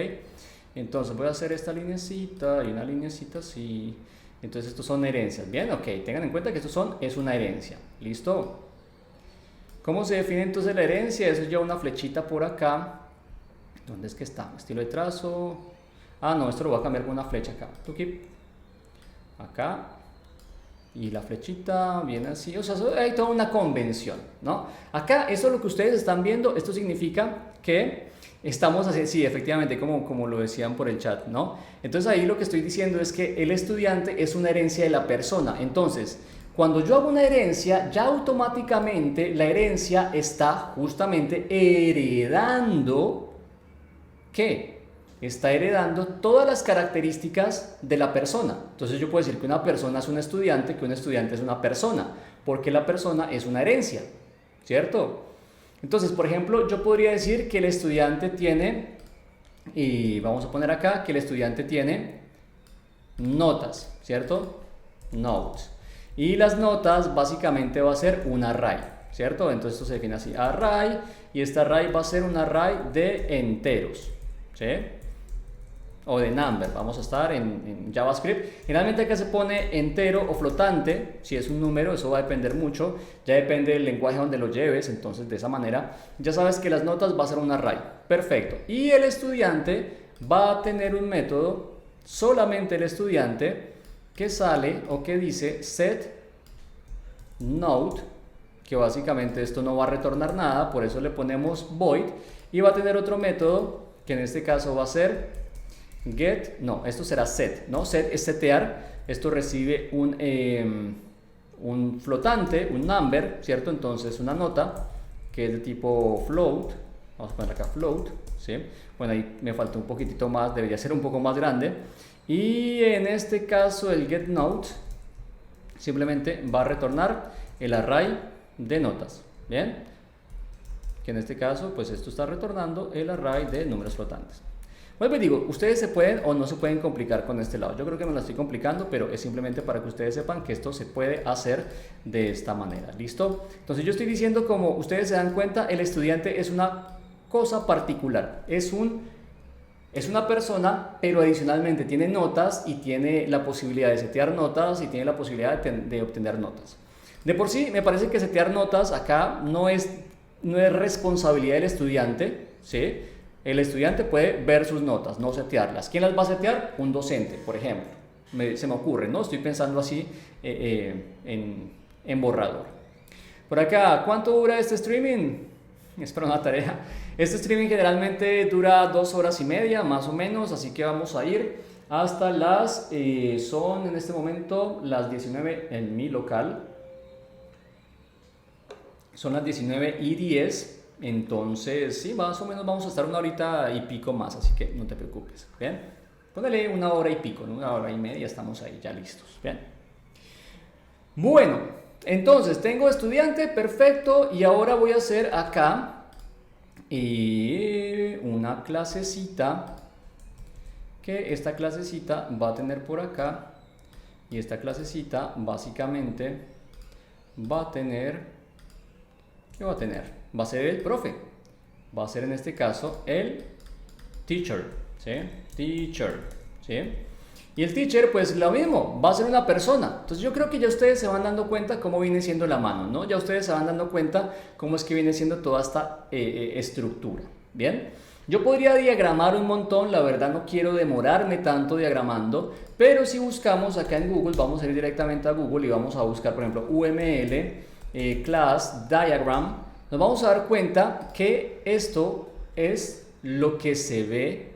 Entonces voy a hacer esta linecita y una linecita así. Entonces estos son herencias, ¿bien? Ok, tengan en cuenta que es una herencia. ¿Listo? ¿Cómo se define entonces la herencia? Eso lleva una flechita por acá. ¿Dónde es que está? Estilo de trazo. Ah, no, esto lo voy a cambiar con una flecha acá. Acá. y la flechita viene así, o sea, hay toda una convención, ¿no? Acá, eso es lo que ustedes están viendo, esto significa que estamos haciendo, sí, efectivamente, como lo decían por el chat, ¿no? Entonces ahí lo que estoy diciendo es que el estudiante es una herencia de la persona. Entonces, cuando yo hago una herencia, ya automáticamente la herencia está justamente heredando, ¿qué? Está heredando todas las características de la persona. Entonces yo puedo decir que una persona es un estudiante, que un estudiante es una persona, porque la persona es una herencia, ¿cierto? Entonces, por ejemplo, yo podría decir que el estudiante tiene, y vamos a poner acá, que el estudiante tiene notas, ¿cierto? Notes. Y las notas básicamente va a ser un array, ¿cierto? Entonces esto se define así, array, y este array va a ser un array de enteros, ¿sí? O de number, vamos a estar en JavaScript. Generalmente acá se pone entero o flotante, si es un número, eso va a depender mucho, ya depende del lenguaje donde lo lleves, entonces de esa manera ya sabes que las notas va a ser un array, perfecto. Y el estudiante va a tener un método, solamente el estudiante, que sale o que dice set note, que básicamente esto no va a retornar nada, por eso le ponemos void, y va a tener otro método, que en este caso va a ser get, no, esto será set, ¿no? Set es setear, esto recibe un flotante, un number, ¿cierto? Entonces una nota que es de tipo float, vamos a poner acá float, ¿sí? Bueno, ahí me falta un poquitito más, debería ser un poco más grande. Y en este caso el getNote simplemente va a retornar el array de notas, ¿bien? Que en este caso, pues esto está retornando el array de números flotantes. Bueno, pues digo, ustedes se pueden o no se pueden complicar con este lado. Yo creo que me lo estoy complicando, pero es simplemente para que ustedes sepan que esto se puede hacer de esta manera. ¿Listo? Entonces yo estoy diciendo, como ustedes se dan cuenta, el estudiante es una cosa particular. Es una persona, pero adicionalmente tiene notas y tiene la posibilidad de setear notas y tiene la posibilidad de obtener notas. De por sí, me parece que setear notas acá no es responsabilidad del estudiante, ¿sí? El estudiante puede ver sus notas, no setearlas. ¿Quién las va a setear? Un docente, por ejemplo. Se me ocurre, ¿no? Estoy pensando así en borrador. Por acá, ¿cuánto dura este streaming? Es para una tarea. Este streaming generalmente dura 2 horas y media, más o menos, así que vamos a ir hasta son en este momento las 19 en mi local. Son las 19:10. Entonces, sí, más o menos vamos a estar 1 horita y pico más, así que no te preocupes, ¿bien? Póngale 1 hora y pico, ¿no? 1 hora y media, estamos ahí ya listos, ¿bien? Bueno, entonces tengo estudiante, perfecto, y ahora voy a hacer acá una clasecita, que esta clasecita va a tener por acá, y esta clasecita básicamente va a tener, ¿qué va a tener? Va a ser el profe, va a ser en este caso el teacher, ¿sí? Teacher, ¿sí? Y el teacher, pues lo mismo, va a ser una persona. Entonces yo creo que ya ustedes se van dando cuenta cómo viene siendo la mano, ¿no? Ya ustedes se van dando cuenta cómo es que viene siendo toda esta estructura, ¿bien? Yo podría diagramar un montón, la verdad no quiero demorarme tanto diagramando, pero si buscamos acá en Google, vamos a ir directamente a Google y vamos a buscar, por ejemplo, UML, class, diagram, nos vamos a dar cuenta que esto es lo que se ve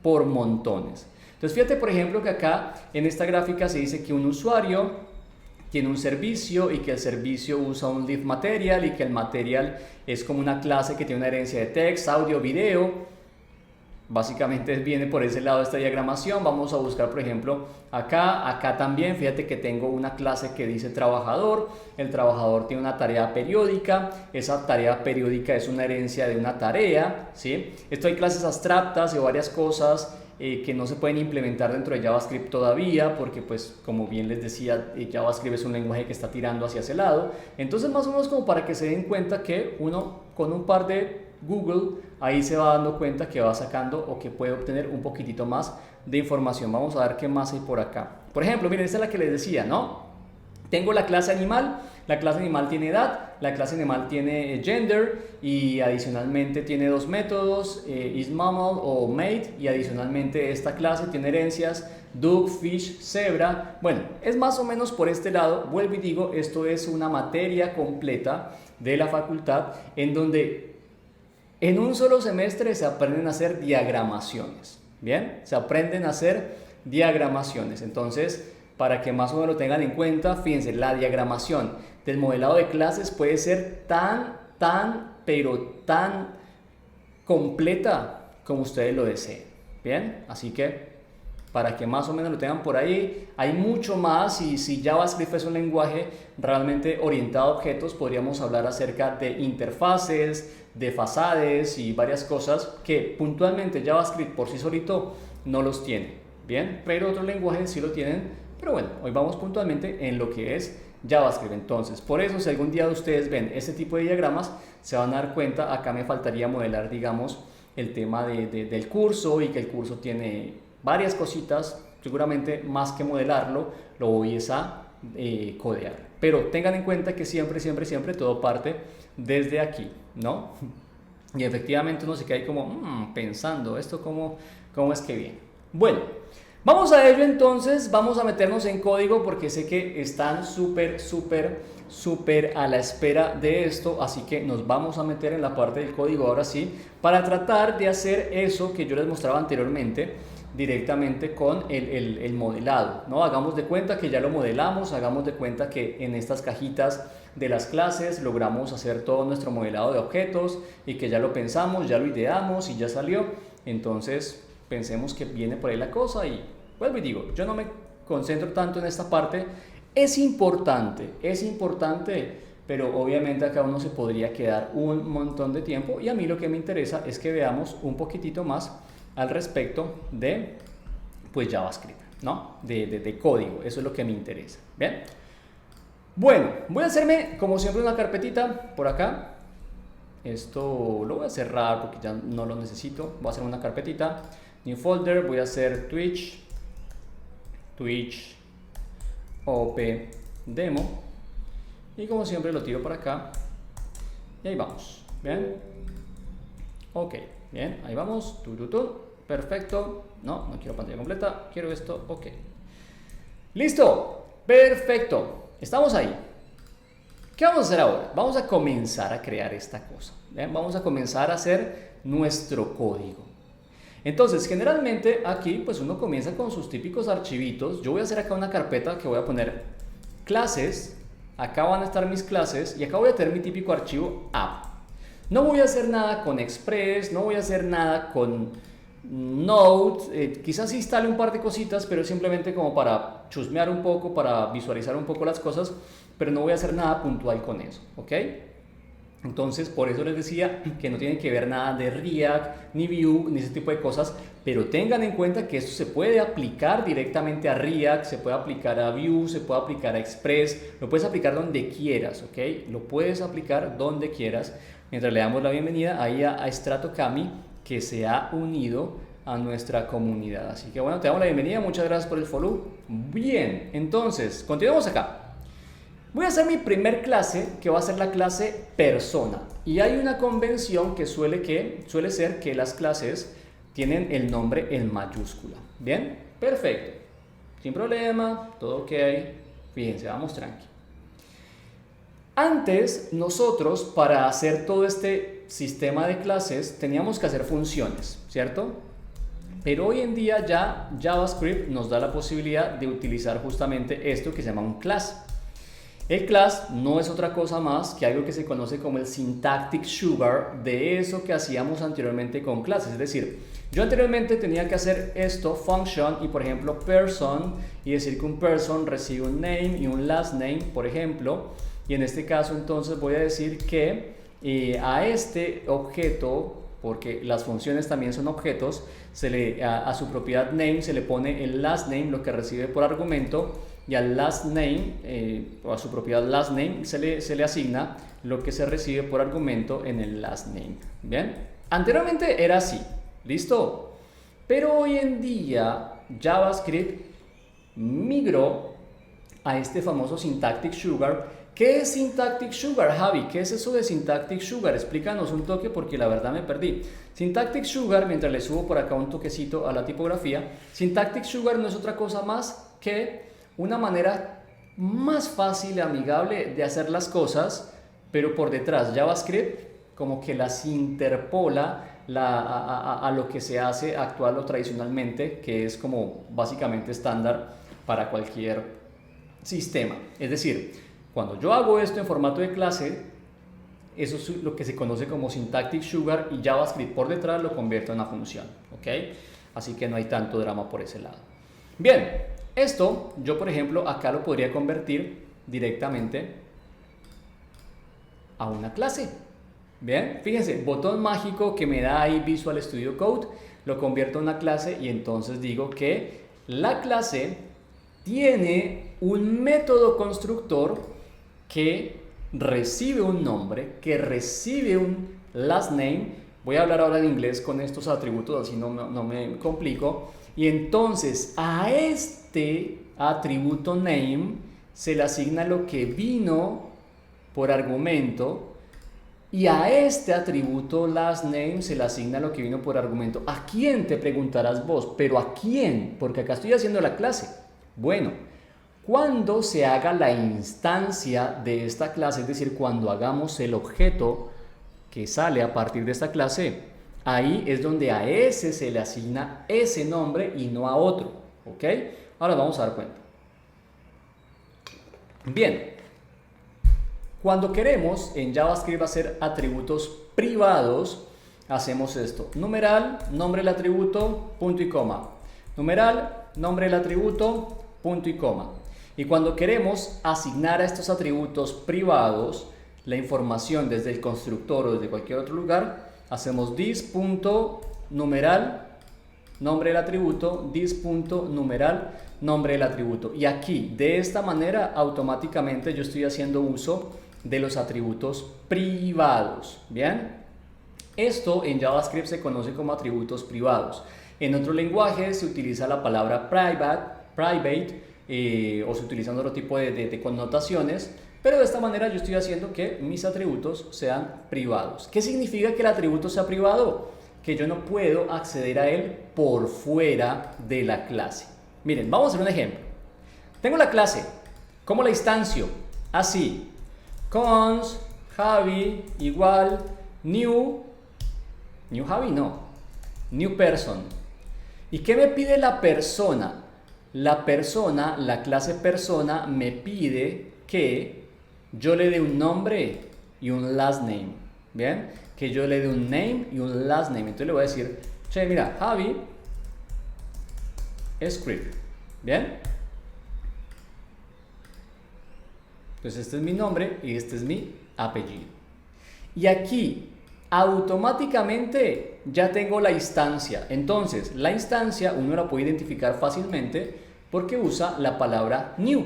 por montones. Entonces fíjate, por ejemplo, que acá en esta gráfica se dice que un usuario tiene un servicio y que el servicio usa un live material y que el material es como una clase que tiene una herencia de text, audio, video. Básicamente viene por ese lado esta diagramación. Vamos a buscar, por ejemplo, acá también, fíjate que tengo una clase que dice trabajador. El trabajador tiene una tarea periódica. Esa tarea periódica es una herencia de una tarea, ¿sí? Esto hay clases abstractas y varias cosas que no se pueden implementar dentro de JavaScript todavía, porque pues como bien les decía, JavaScript es un lenguaje que está tirando hacia ese lado. Entonces más o menos como para que se den cuenta que uno con un par de Google ahí se va dando cuenta que va sacando o que puede obtener un poquitito más de información. Vamos a ver qué más hay por acá. Por ejemplo, miren, esta es la que les decía, ¿no? Tengo la clase animal tiene edad, la clase animal tiene gender y adicionalmente tiene dos métodos, is mammal o mate, y adicionalmente esta clase tiene herencias, duck, fish, zebra. Bueno, es más o menos por este lado. Vuelvo y digo, esto es una materia completa de la facultad en donde en un solo semestre se aprenden a hacer diagramaciones, ¿bien? Se aprenden a hacer diagramaciones. Entonces, para que más o menos lo tengan en cuenta, fíjense, la diagramación del modelado de clases puede ser pero tan completa como ustedes lo deseen, ¿bien? Así que, para que más o menos lo tengan por ahí, hay mucho más, y si JavaScript es un lenguaje realmente orientado a objetos, podríamos hablar acerca de interfaces, de façades y varias cosas que puntualmente JavaScript por sí solito no los tiene, ¿bien? Pero otros lenguajes sí lo tienen. Pero bueno, hoy vamos puntualmente en lo que es JavaScript. Entonces, por eso, si algún día ustedes ven este tipo de diagramas, se van a dar cuenta, acá me faltaría modelar, digamos, el tema del curso, y que el curso tiene varias cositas. Seguramente más que modelarlo, lo voy a codear. Pero tengan en cuenta que siempre todo parte desde aquí, ¿no? Y efectivamente uno se queda ahí como pensando, ¿esto cómo es que viene? Bueno, vamos a ello entonces, vamos a meternos en código porque sé que están súper a la espera de esto, así que nos vamos a meter en la parte del código ahora sí, para tratar de hacer eso que yo les mostraba anteriormente directamente con el modelado, ¿no? Hagamos de cuenta que ya lo modelamos, hagamos de cuenta que en estas cajitas de las clases logramos hacer todo nuestro modelado de objetos y que ya lo pensamos, ya lo ideamos y ya salió. Entonces pensemos que viene por ahí la cosa, y vuelvo y digo, yo no me concentro tanto en esta parte. Es importante, pero obviamente acá uno se podría quedar un montón de tiempo, y a mí lo que me interesa es que veamos un poquitito más al respecto de pues JavaScript, ¿no? De código, eso es lo que me interesa, ¿bien? Bueno, voy a hacerme como siempre una carpetita por acá. Esto lo voy a cerrar porque ya no lo necesito. Voy a hacer una carpetita, new folder, voy a hacer Twitch op demo, y como siempre lo tiro por acá y ahí vamos, bien, ok, bien, ahí vamos, perfecto, no quiero pantalla completa, quiero esto, ok, listo, perfecto, estamos ahí. ¿Qué vamos a hacer ahora? Vamos a comenzar a crear esta cosa, ¿bien? Vamos a comenzar a hacer nuestro código. Entonces, generalmente aquí pues uno comienza con sus típicos archivitos. Yo voy a hacer acá una carpeta que voy a poner clases, acá van a estar mis clases y acá voy a tener mi típico archivo app. No voy a hacer nada con Express, no voy a hacer nada con Node, quizás instale un par de cositas, pero simplemente como para chusmear un poco, para visualizar un poco las cosas, pero no voy a hacer nada puntual con eso, ¿ok? Entonces, por eso les decía que no tienen que ver nada de React, ni Vue, ni ese tipo de cosas, pero tengan en cuenta que esto se puede aplicar directamente a React, se puede aplicar a Vue, se puede aplicar a Express, lo puedes aplicar donde quieras, ¿ok? Lo puedes aplicar donde quieras. Mientras le damos la bienvenida ahí a Stratokami, que se ha unido a nuestra comunidad. Así que bueno, te damos la bienvenida, muchas gracias por el follow. Bien, entonces, continuamos acá. Voy a hacer mi primer clase, que va a ser la clase persona. Y hay una convención que suele ser que las clases tienen el nombre en mayúscula. ¿Bien? Perfecto. Sin problema, todo ok. Fíjense, vamos tranqui. Antes, nosotros, para hacer todo este sistema de clases, teníamos que hacer funciones, ¿cierto? Pero hoy en día ya JavaScript nos da la posibilidad de utilizar justamente esto que se llama un class. El class no es otra cosa más que algo que se conoce como el syntactic sugar de eso que hacíamos anteriormente con clases. Es decir, yo anteriormente tenía que hacer esto, function, y por ejemplo person, y decir que un person recibe un name y un last name, por ejemplo. Y en este caso entonces voy a decir que a este objeto, porque las funciones también son objetos, a su propiedad name se le pone el last name, lo que recibe por argumento, y al last name, o a su propiedad last name, se le asigna lo que se recibe por argumento en el last name. ¿Bien? Anteriormente era así, ¿listo? Pero hoy en día JavaScript migró a este famoso Syntactic Sugar. ¿Qué es Syntactic Sugar, Javi? ¿Qué es eso de Syntactic Sugar? Explícanos un toque porque la verdad me perdí. Syntactic Sugar, mientras le subo por acá un toquecito a la tipografía, Syntactic Sugar no es otra cosa más que una manera más fácil y amigable de hacer las cosas, pero por detrás JavaScript como que las interpola a lo que se hace actual o tradicionalmente, que es como básicamente estándar para cualquier sistema. Es decir, cuando yo hago esto en formato de clase, eso es lo que se conoce como Syntactic Sugar y JavaScript por detrás lo convierte en una función, ¿ok? Así que no hay tanto drama por ese lado. Bien, esto yo por ejemplo acá lo podría convertir directamente a una clase. Bien, fíjense, botón mágico que me da ahí Visual Studio Code, lo convierto en una clase y entonces digo que la clase tiene un método constructor que recibe un nombre, que recibe un last name. Voy a hablar ahora en inglés con estos atributos, así no me complico. Y entonces a este atributo name se le asigna lo que vino por argumento. Y a este atributo last name se le asigna lo que vino por argumento. ¿A quién? Te preguntarás vos, pero ¿a quién? Porque acá estoy haciendo la clase. Bueno, cuando se haga la instancia de esta clase, es decir, cuando hagamos el objeto que sale a partir de esta clase, ahí es donde a ese se le asigna ese nombre y no a otro. ¿Ok? Ahora vamos a dar cuenta. Bien. Cuando queremos en JavaScript hacer atributos privados, hacemos esto. Numeral, nombre del atributo, punto y coma. Numeral, nombre del atributo, punto y coma. Y cuando queremos asignar a estos atributos privados la información desde el constructor o desde cualquier otro lugar, hacemos this.numeral, nombre del atributo, this.numeral, nombre del atributo. Y aquí, de esta manera, automáticamente yo estoy haciendo uso de los atributos privados. Bien, esto en JavaScript se conoce como atributos privados. En otro lenguaje se utiliza la palabra private o se utilizan otro tipo de connotaciones, pero de esta manera yo estoy haciendo que mis atributos sean privados. ¿Qué significa que el atributo sea privado? Que yo no puedo acceder a él por fuera de la clase. Miren, vamos a hacer un ejemplo. Tengo la clase, ¿cómo la instancio? Así. Cons Javi igual new Javi no, new person. ¿Y qué me pide la persona? La persona, la clase persona me pide que yo le dé un nombre y un last name. Bien, que yo le dé un name y un last name. Entonces le voy a decir, che, mira, Javi script. Bien. Entonces este es mi nombre y este es mi apellido. Y aquí automáticamente ya tengo la instancia. Entonces la instancia uno la puede identificar fácilmente porque usa la palabra new.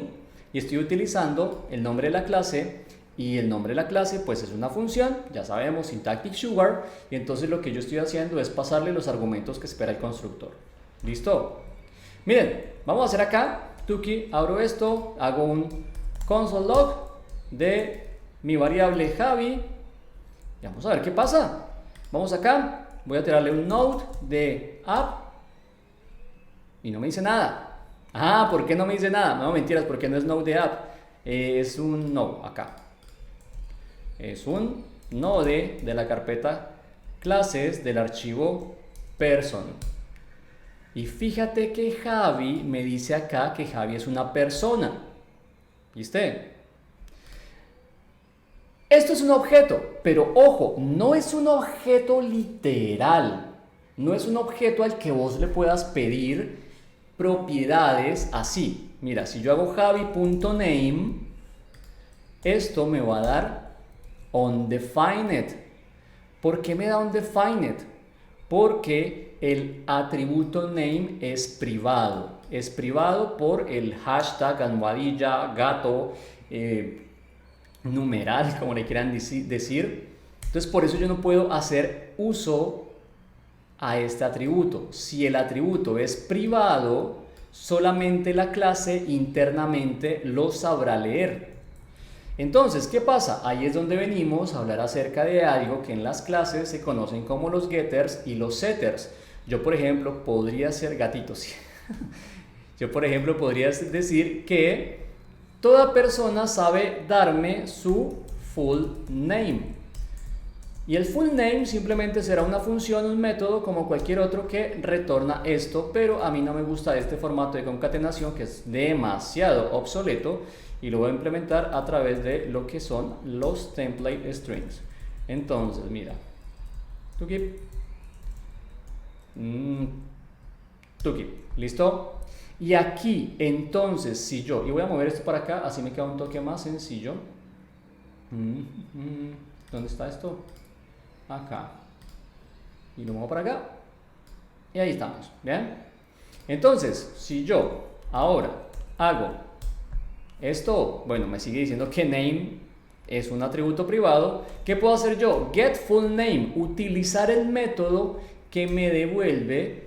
Y estoy utilizando el nombre de la clase y el nombre de la clase pues es una función, ya sabemos, Syntactic Sugar. Y entonces lo que yo estoy haciendo es pasarle los argumentos que espera el constructor. ¿Listo? Miren, vamos a hacer acá, Tuki, abro esto, hago un console log de mi variable Javi y vamos a ver qué pasa. Vamos acá, voy a tirarle un node de app y no me dice nada. Ah, ¿por qué no me dice nada? No, mentiras, porque no es node de app, es un node acá. Es un node de la carpeta clases del archivo person. Y fíjate que Javi me dice acá que Javi es una persona. ¿Viste? Esto es un objeto, pero ojo, no es un objeto literal. No es un objeto al que vos le puedas pedir propiedades así. Mira, si yo hago javi.name, esto me va a dar undefined. ¿Por qué me da undefined? Porque el atributo name es privado. Es privado por el hashtag, almohadilla, gato, numeral, como le quieran decir. Entonces por eso yo no puedo hacer uso a este atributo. Si el atributo es privado, solamente la clase internamente lo sabrá leer. Entonces, ¿qué pasa? Ahí es donde venimos a hablar acerca de algo que en las clases se conocen como los getters y los setters. Yo, por ejemplo, podría ser gatitos. Yo, por ejemplo, podría decir que toda persona sabe darme su full name. Y el full name simplemente será una función, un método como cualquier otro que retorna esto, pero a mí no me gusta este formato de concatenación que es demasiado obsoleto y lo voy a implementar a través de lo que son los template strings. Entonces, mira, to keep, ¿listo? Y aquí, entonces, si yo, y voy a mover esto para acá, así me queda un toque más sencillo. ¿Dónde está esto? Acá. Y lo muevo para acá. Y ahí estamos, ¿bien? Entonces, si yo ahora hago esto, bueno, me sigue diciendo que name es un atributo privado. ¿Qué puedo hacer yo? Get full name, utilizar el método que me devuelve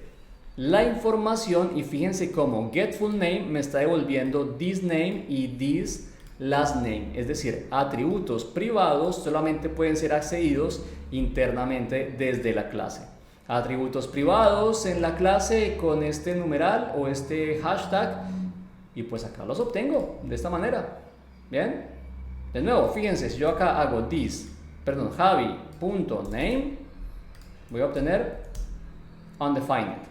la información, y fíjense cómo get full name me está devolviendo this name y this last name, es decir, atributos privados solamente pueden ser accedidos internamente desde la clase. Atributos privados en la clase con este numeral o este hashtag, y pues acá los obtengo de esta manera. Bien, de nuevo, fíjense, si yo acá hago javi.name, voy a obtener undefined.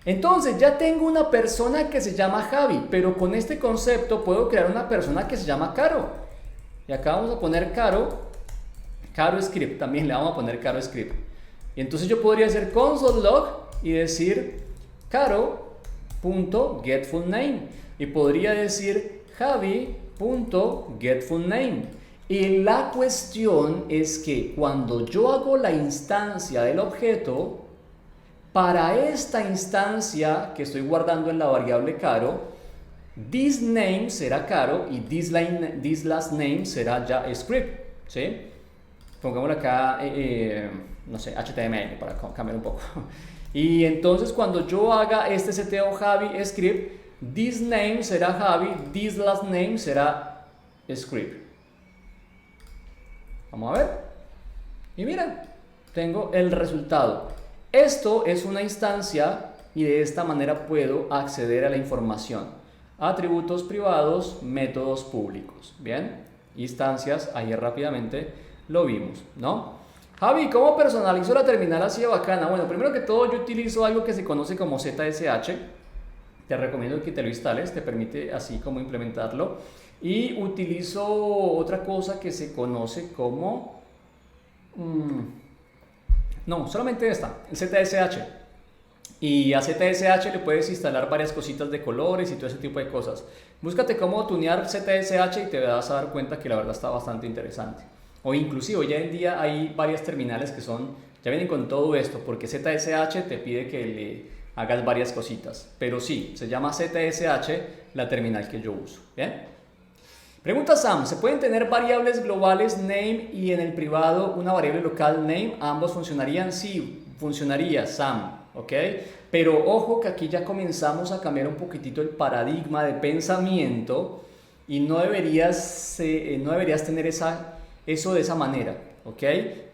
Entonces ya tengo una persona que se llama Javi, pero con este concepto puedo crear una persona que se llama Caro. Y acá vamos a poner Caro script, también le vamos a poner Caro script. Y entonces yo podría hacer console log y decir caro.getFullName. Y podría decir javi.getFullName. Y la cuestión es que cuando yo hago la instancia del objeto, para esta instancia que estoy guardando en la variable Caro, this name será Caro y this last name será JavaScript, ¿sí? Pongámoslo acá, no sé, HTML para cambiar un poco. Y entonces cuando yo haga este seteo Javi script, this name será Javi, this last name será script. Vamos a ver. Y mira, tengo el resultado. Esto es una instancia y de esta manera puedo acceder a la información. Atributos privados, métodos públicos. Bien, instancias, ahí rápidamente lo vimos, ¿no? Javi, ¿cómo personalizo la terminal así de bacana? Bueno, primero que todo yo utilizo algo que se conoce como ZSH. Te recomiendo que te lo instales, te permite así como implementarlo. Y utilizo otra cosa que se conoce como... No, solamente esta, el ZSH. Y a ZSH le puedes instalar varias cositas de colores y todo ese tipo de cosas. Búscate cómo tunear ZSH y te vas a dar cuenta que la verdad está bastante interesante. O inclusive ya en día hay varias terminales que ya vienen con todo esto, porque ZSH te pide que le hagas varias cositas. Pero sí, se llama ZSH la terminal que yo uso. ¿Bien? Pregunta Sam, ¿se pueden tener variables globales name y en el privado una variable local name? ¿Ambos funcionarían? Sí, funcionaría Sam, ¿ok? Pero ojo que aquí ya comenzamos a cambiar un poquitito el paradigma de pensamiento y no deberías tener eso de esa manera, ¿ok?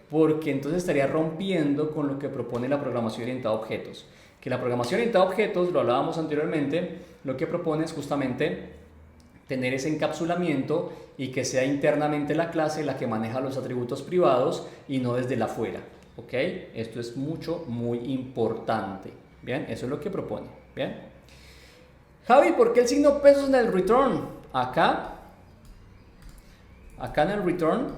Porque entonces estaría rompiendo con lo que propone la programación orientada a objetos. Que la programación orientada a objetos, lo hablábamos anteriormente, lo que propone es justamente tener ese encapsulamiento y que sea internamente la clase la que maneja los atributos privados y no desde la afuera, ¿ok? Esto es muy importante, ¿bien? Eso es lo que propone, ¿bien? Javi, ¿por qué el signo pesos en el return? Acá en el return,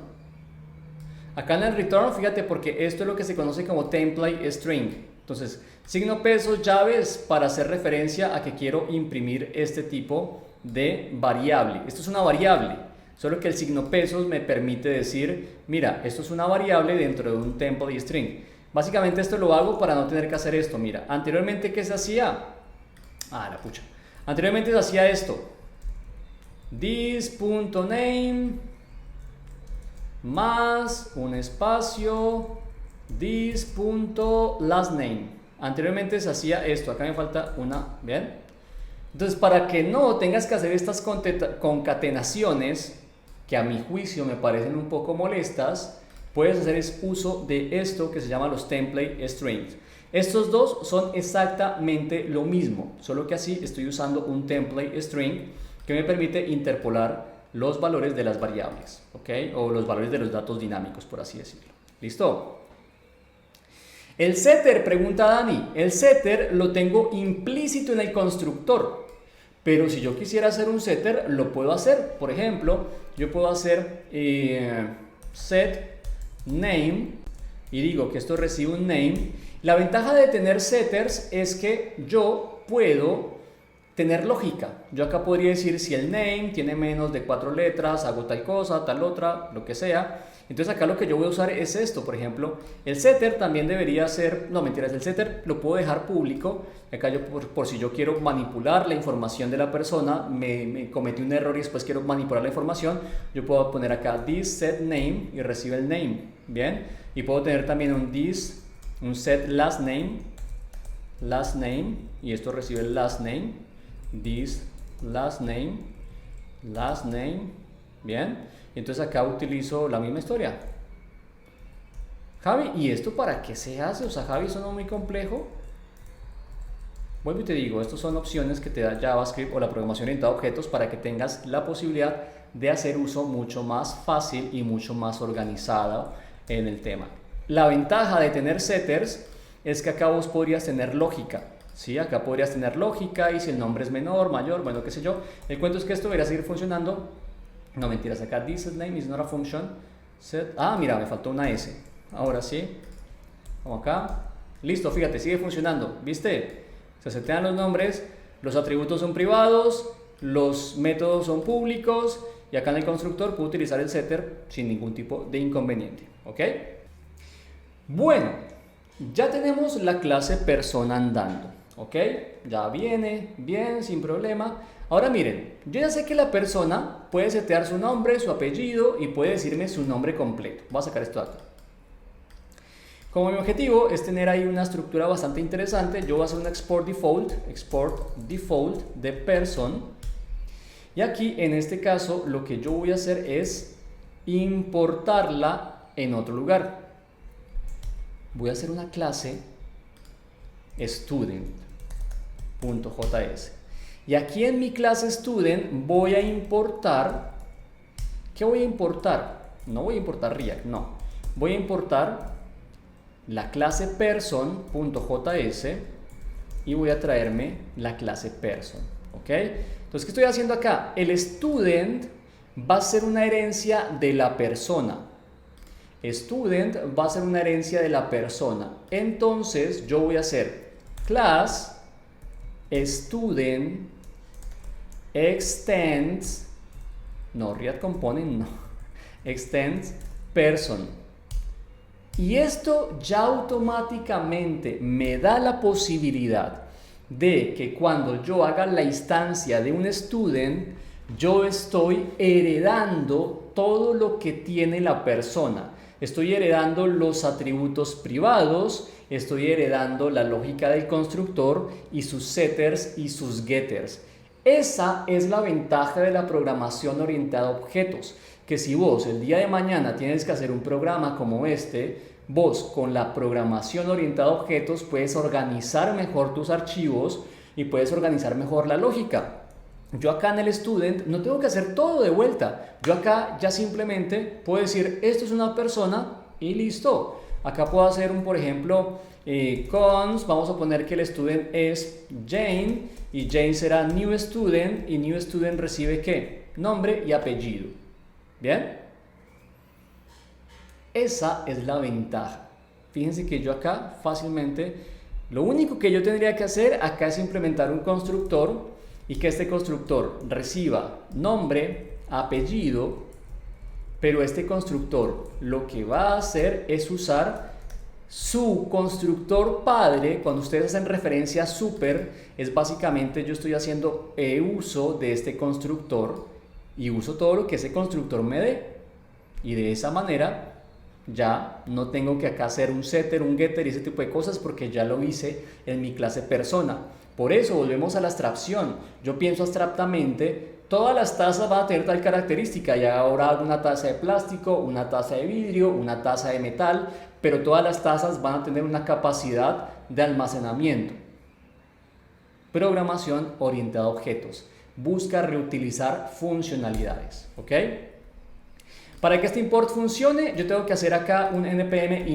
fíjate, porque esto es lo que se conoce como template string. Entonces, signo pesos, llaves, para hacer referencia a que quiero imprimir este tipo de variable. Esto es una variable, solo que el signo pesos me permite decir, mira, esto es una variable dentro de un template string. Básicamente esto lo hago para no tener que hacer esto. Mira, anteriormente, ¿qué se hacía? Anteriormente se hacía esto. This.name más un espacio this.lastname. Anteriormente se hacía esto. Acá me falta una, ¿bien? Entonces, para que no tengas que hacer estas concatenaciones, que a mi juicio me parecen un poco molestas, puedes hacer uso de esto que se llama los template strings. Estos dos son exactamente lo mismo, solo que así estoy usando un template string que me permite interpolar los valores de las variables, ¿ok? O los valores de los datos dinámicos, por así decirlo. ¿Listo? El setter, pregunta Dani, el setter lo tengo implícito en el constructor, pero si yo quisiera hacer un setter, lo puedo hacer. Por ejemplo, yo puedo hacer set name y digo que esto recibe un name. La ventaja de tener setters es que yo puedo tener lógica. Yo acá podría decir si el name tiene menos de 4 letras, hago tal cosa, tal otra, lo que sea. Entonces acá lo que yo voy a usar es esto, por ejemplo, el setter también debería ser, no mentiras, el setter lo puedo dejar público. Acá yo por si yo quiero manipular la información de la persona, me cometí un error y después quiero manipular la información, yo puedo poner acá this set name y recibe el name, ¿bien? Y puedo tener también un set last name, y esto recibe el last name, this last name, ¿bien? Y entonces acá utilizo la misma historia. Javi, ¿y esto para qué se hace? O sea, Javi, ¿eso no es muy complejo? Vuelvo y te digo, estas son opciones que te da JavaScript o la programación orientada a objetos para que tengas la posibilidad de hacer uso mucho más fácil y mucho más organizado en el tema. La ventaja de tener setters es que acá vos podrías tener lógica, ¿sí? Acá podrías tener lógica y si el nombre es menor, mayor, bueno, qué sé yo. El cuento es que esto debería seguir funcionando. No, mentiras, acá this set name is not a function. Mira, me faltó una S. Ahora sí. Vamos acá. Listo, fíjate, sigue funcionando. ¿Viste? Se setean los nombres, los atributos son privados, los métodos son públicos y acá en el constructor puedo utilizar el setter sin ningún tipo de inconveniente. ¿Ok? Bueno, ya tenemos la clase persona andando. ¿Ok? Ya viene bien, sin problema. Ahora miren, yo ya sé que la persona puede setear su nombre, su apellido y puede decirme su nombre completo. Voy a sacar esto de acá. Como mi objetivo es tener ahí una estructura bastante interesante, yo voy a hacer un export default de person. Y aquí en este caso lo que yo voy a hacer es importarla en otro lugar. Voy a hacer una clase student.js. Y aquí en mi clase student voy a importar, ¿qué voy a importar? No voy a importar React, no. Voy a importar la clase person.js y voy a traerme la clase person, ¿ok? Entonces, ¿qué estoy haciendo acá? El student va a ser una herencia de la persona. Student va a ser una herencia de la persona. Entonces, yo voy a hacer class student extends, no, React Component no, extends person. Y esto ya automáticamente me da la posibilidad de que cuando yo haga la instancia de un student, yo estoy heredando todo lo que tiene la persona. Estoy heredando los atributos privados, estoy heredando la lógica del constructor y sus setters y sus getters. Esa es la ventaja de la programación orientada a objetos, que si vos el día de mañana tienes que hacer un programa como este, vos con la programación orientada a objetos puedes organizar mejor tus archivos y puedes organizar mejor la lógica. Yo acá en el student no tengo que hacer todo de vuelta. Yo acá ya simplemente puedo decir esto es una persona y listo. Acá puedo hacer por ejemplo, cons, vamos a poner que el student es Jane y Jane será new student y new student recibe ¿qué? Nombre y apellido. ¿Bien? Esa es la ventaja. Fíjense que yo acá fácilmente, lo único que yo tendría que hacer acá es implementar un constructor y que este constructor reciba nombre, apellido, pero este constructor lo que va a hacer es usar su constructor padre. Cuando ustedes hacen referencia a super, es básicamente yo estoy haciendo uso de este constructor y uso todo lo que ese constructor me dé. Y de esa manera Ya no tengo que acá hacer un setter, un getter y ese tipo de cosas porque ya lo hice en mi clase persona. Por eso volvemos a la abstracción. Yo pienso abstractamente, todas las tazas van a tener tal característica. Y ahora hago una taza de plástico, una taza de vidrio, una taza de metal, pero todas las tazas van a tener una capacidad de almacenamiento. Programación orientada a objetos. Busca reutilizar funcionalidades. ¿Ok? Para que este import funcione, yo tengo que hacer acá un npm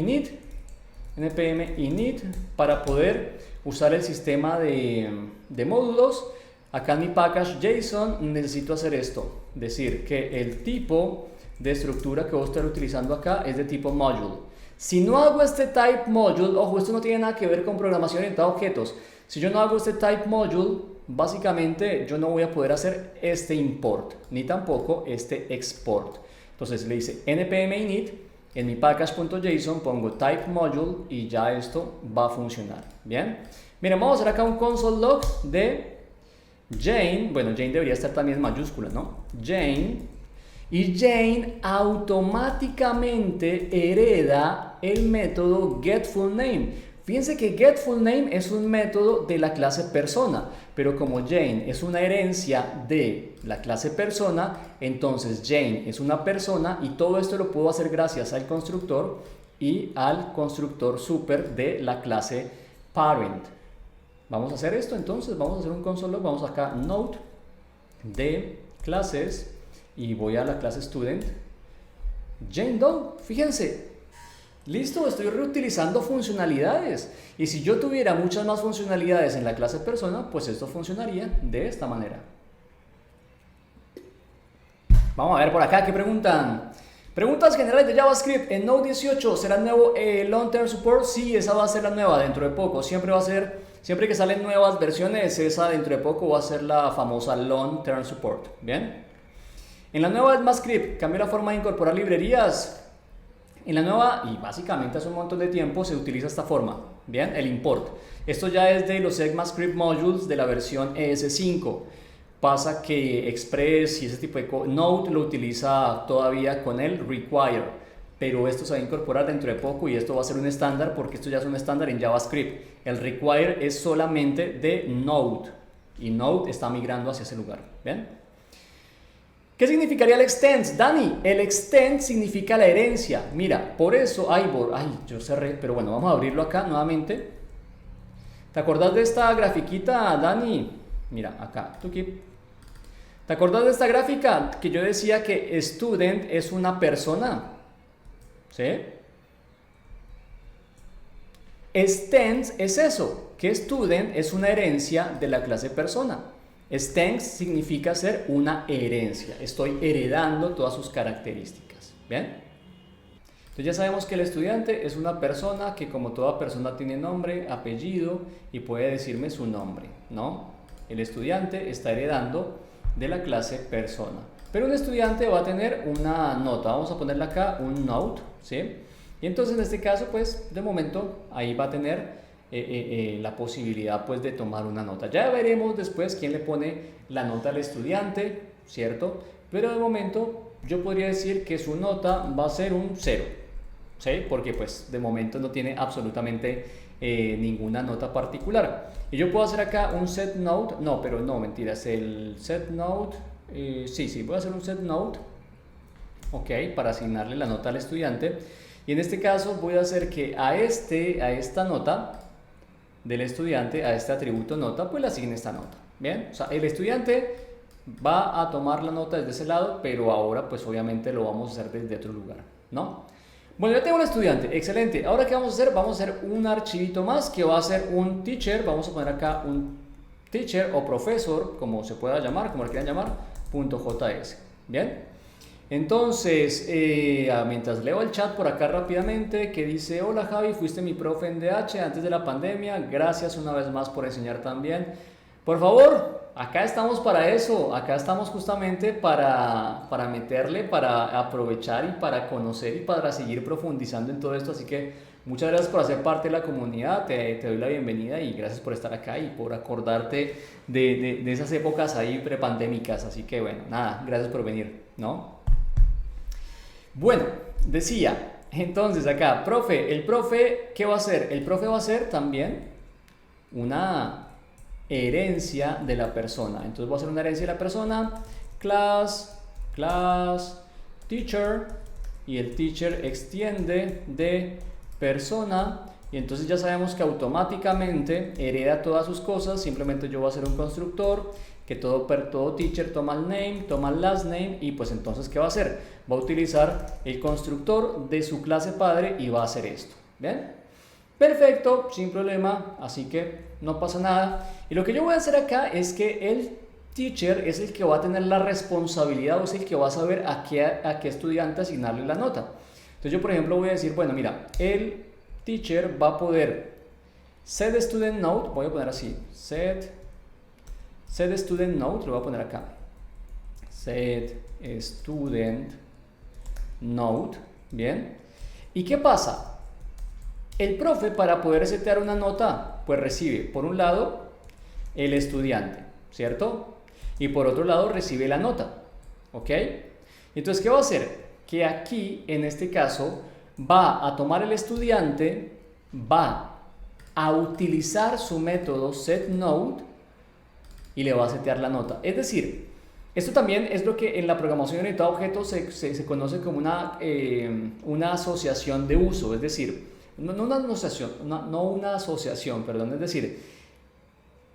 init para poder usar el sistema de módulos. Acá en mi package JSON necesito hacer esto, decir que el tipo de estructura que voy a estar utilizando acá es de tipo module. Si no hago este type module, ojo, esto no tiene nada que ver con programación orientada a objetos. Si yo no hago este type module, básicamente yo no voy a poder hacer este import, ni tampoco este export. Entonces le dice npm init, en mi package.json pongo type module y ya esto va a funcionar. Bien, miren, vamos a hacer acá un console log de Jane. Bueno, Jane debería estar también en mayúscula, ¿no? Jane. Y Jane automáticamente hereda el método getFullName. Fíjense que getFullName es un método de la clase persona, pero como Jane es una herencia de la clase persona, entonces Jane es una persona y todo esto lo puedo hacer gracias al constructor y al constructor super de la clase parent. Vamos a hacer esto entonces, vamos a hacer un console log, vamos acá node de clases y voy a la clase student. Jane Doe, fíjense. Listo, estoy reutilizando funcionalidades. Y si yo tuviera muchas más funcionalidades en la clase persona, pues esto funcionaría de esta manera. Vamos a ver por acá, ¿qué preguntan? Preguntas generales de JavaScript. En Node 18, ¿será el nuevo Long Term Support? Sí, esa va a ser la nueva dentro de poco. Siempre que salen nuevas versiones, esa dentro de poco va a ser la famosa Long Term Support. ¿Bien? En la nueva ECMAScript, ¿cambió la forma de incorporar librerías? En la nueva, y básicamente hace un montón de tiempo, se utiliza esta forma, ¿bien? El import. Esto ya es de los ECMAScript modules de la versión ES5. Pasa que Express y ese tipo de cosas, Node lo utiliza todavía con el require, pero esto se va a incorporar dentro de poco y esto va a ser un estándar porque esto ya es un estándar en JavaScript. El require es solamente de Node y Node está migrando hacia ese lugar, ¿bien? ¿Qué significaría el extends? Dani, el extend significa la herencia. Mira, por eso, yo cerré, pero bueno, vamos a abrirlo acá nuevamente. ¿Te acordás de esta grafiquita, Dani? Mira, acá, ¿te acordás de esta gráfica que yo decía que student es una persona? ¿Sí? Extends es eso, que student es una herencia de la clase persona. Extends significa ser una herencia. Estoy heredando todas sus características. ¿Bien? Entonces ya sabemos que el estudiante es una persona que como toda persona tiene nombre, apellido y puede decirme su nombre, ¿no? El estudiante está heredando de la clase persona. Pero un estudiante va a tener una nota. Vamos a ponerle acá un note, ¿sí? Y entonces en este caso, pues de momento ahí va a tener la posibilidad pues de tomar una nota. Ya veremos después quién le pone la nota al estudiante, ¿cierto? Pero de momento yo podría decir que su nota va a ser un 0, ¿sí? Porque pues de momento no tiene absolutamente ninguna nota particular. Y yo puedo hacer acá un set note, mentiras, el set note, sí, voy a hacer un set note, ok, para asignarle la nota al estudiante. Y en este caso voy a hacer que a esta nota del estudiante, a este atributo nota, pues le asigne esta nota. Bien, o sea, el estudiante va a tomar la nota desde ese lado, pero ahora pues obviamente lo vamos a hacer desde otro lugar, ¿no? Bueno, ya tengo un estudiante, excelente. Ahora ¿qué vamos a hacer? Vamos a hacer un archivito más que va a ser un teacher. Vamos a poner acá un teacher o profesor, como se pueda llamar, como le quieran llamar, .js. Bien. Entonces, mientras leo el chat por acá rápidamente, que dice: hola Javi, fuiste mi profe en DH antes de la pandemia, gracias una vez más por enseñar también. Por favor, acá estamos para eso, acá estamos justamente para meterle, para aprovechar y para conocer y para seguir profundizando en todo esto, así que muchas gracias por hacer parte de la comunidad, te doy la bienvenida y gracias por estar acá y por acordarte de esas épocas ahí prepandémicas, así que bueno, nada, gracias por venir, ¿no? Bueno, decía, Entonces acá, profe, el profe, ¿qué va a hacer? El profe va a ser también una herencia de la persona. Entonces voy a hacer una herencia de la persona, class, teacher, y el teacher extiende de persona, y entonces ya sabemos que automáticamente hereda todas sus cosas. Simplemente yo voy a hacer un constructor que todo teacher toma el name, toma el last name, y pues entonces ¿qué va a hacer? Va a utilizar el constructor de su clase padre y va a hacer esto. ¿Bien? Perfecto, sin problema, así que no pasa nada. Y lo que yo voy a hacer acá es que el teacher es el que va a tener la responsabilidad, o es el que va a saber a qué estudiante asignarle la nota. Entonces yo, por ejemplo, voy a decir, bueno, mira, el teacher va a poder set student note, voy a poner así, set student note, lo voy a poner acá, set student note, bien. ¿Y qué pasa? El profe, para poder setear una nota, pues recibe, por un lado, el estudiante, ¿cierto? Y por otro lado recibe la nota, ¿ok? Entonces, ¿qué va a hacer? Que aquí, en este caso, va a tomar el estudiante, va a utilizar su método setNote y le va a setear la nota. Es decir, esto también es lo que en la programación orientada a objetos se conoce como una asociación de uso, es decir, no una asociación, perdón, es decir,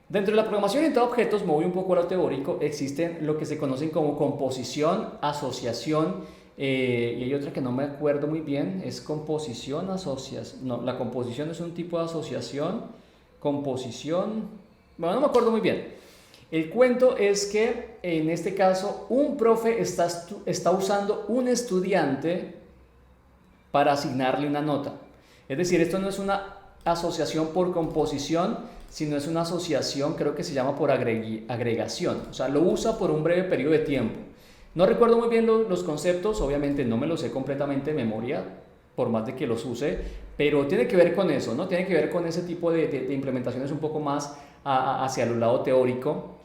dentro de la programación orientada a objetos, me voy un poco a lo teórico, existen lo que se conocen como composición, asociación, y hay otra que no me acuerdo muy bien, es composición, asociación, no, la composición es un tipo de asociación, composición, bueno, no me acuerdo muy bien. El cuento es que en este caso un profe está usando un estudiante para asignarle una nota. Es decir, esto no es una asociación por composición, sino es una asociación, creo que se llama por agregación. O sea, lo usa por un breve periodo de tiempo. No recuerdo muy bien los conceptos, obviamente no me los sé completamente de memoria, por más de que los use, pero tiene que ver con eso, ¿no? Tiene que ver con ese tipo de implementaciones un poco más hacia el lado teórico.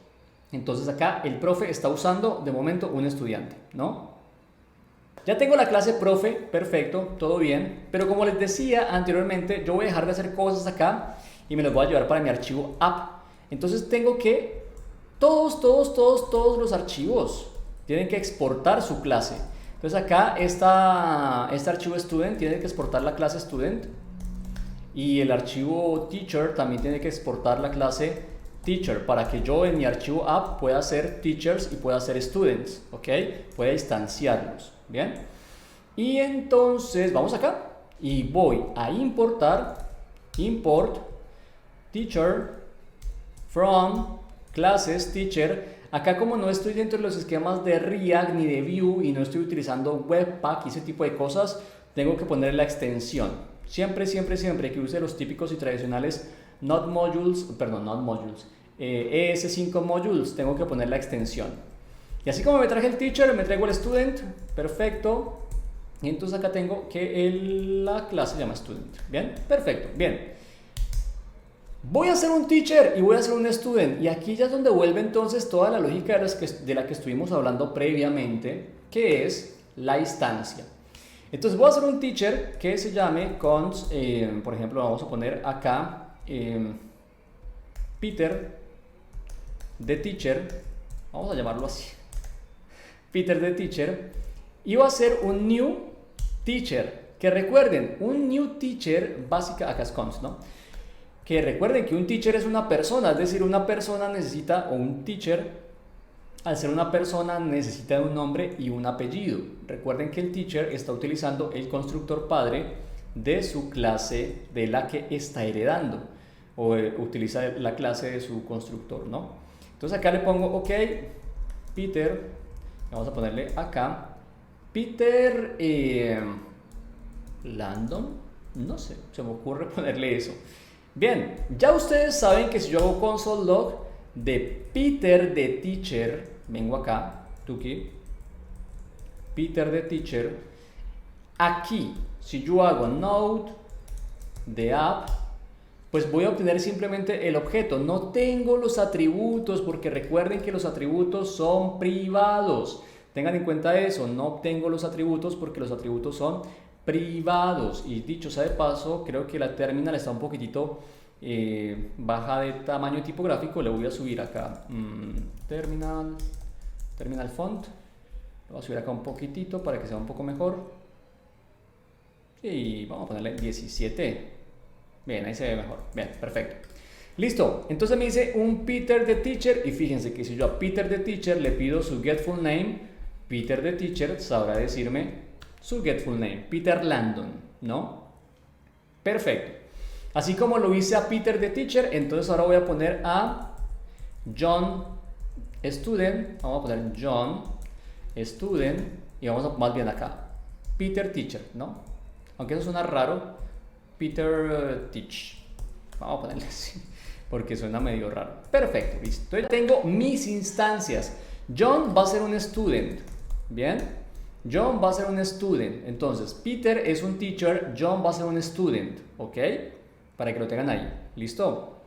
Entonces acá el profe está usando de momento un estudiante, ¿no? Ya tengo la clase profe, perfecto, todo bien, pero como les decía anteriormente, yo voy a dejar de hacer cosas acá y me los voy a llevar para mi archivo app. Entonces tengo que, todos los archivos tienen que exportar su clase. Entonces acá este archivo student tiene que exportar la clase student, y el archivo teacher también tiene que exportar la clase teacher, para que yo en mi archivo app pueda hacer teachers y pueda hacer students, ¿ok? Pueda instanciarlos, ¿bien? Y entonces vamos acá y voy a importar, import teacher from classes teacher. Acá, como no estoy dentro de los esquemas de React ni de Vue y no estoy utilizando Webpack y ese tipo de cosas, tengo que poner la extensión. Siempre que use los típicos y tradicionales ES5 modules, tengo que poner la extensión. Y así como me traje el teacher, me traigo el student, perfecto. Y entonces acá tengo que la clase se llama student. Bien, perfecto, bien. Voy a hacer un teacher y voy a hacer un student, y aquí ya es donde vuelve entonces toda la lógica de la que estuvimos hablando previamente, que es la instancia. Entonces voy a hacer un teacher que se llame cons, por ejemplo, vamos a poner acá Peter de teacher, vamos a llamarlo así, Peter de teacher, y va a ser un new teacher, que recuerden, un new teacher básica, acá es cons, ¿no? Que recuerden que un teacher es una persona, es decir, una persona necesita, o un teacher, al ser una persona, necesita un nombre y un apellido. Recuerden que el teacher está utilizando el constructor padre de su clase de la que está heredando, o utiliza la clase de su constructor, ¿no? Entonces acá le pongo, ok, Peter, vamos a ponerle acá, Peter Landon, no sé, se me ocurre ponerle eso. Bien, ya ustedes saben que si yo hago console log de Peter de teacher, vengo acá, tuki, Peter de teacher, aquí, si yo hago node de app, pues voy a obtener simplemente el objeto. No tengo los atributos, porque recuerden que los atributos son privados. Tengan en cuenta eso, no obtengo los atributos porque los atributos son privados. Y dicho sea de paso, creo que la terminal está un poquitito baja de tamaño tipográfico. Le voy a subir acá terminal font. Lo voy a subir acá un poquitito para que sea un poco mejor. Y vamos a ponerle 17. Bien, ahí se ve mejor. Bien, perfecto. Listo, entonces me dice un Peter the Teacher. Y fíjense que si yo a Peter the Teacher le pido su get full name, Peter the Teacher sabrá decirme su get full name, Peter Landon, ¿no? Perfecto. Así como lo hice a Peter the Teacher, entonces ahora voy a poner a John Student. Vamos a poner John Student y vamos a más bien acá Peter Teacher, ¿no? Aunque eso suena raro, Peter Teach. Vamos a ponerle así porque suena medio raro. Perfecto, listo. Entonces tengo mis instancias. John va a ser un student. Bien, John va a ser un student. Entonces Peter es un teacher, John va a ser un student. ¿Ok? Para que lo tengan ahí. ¿Listo?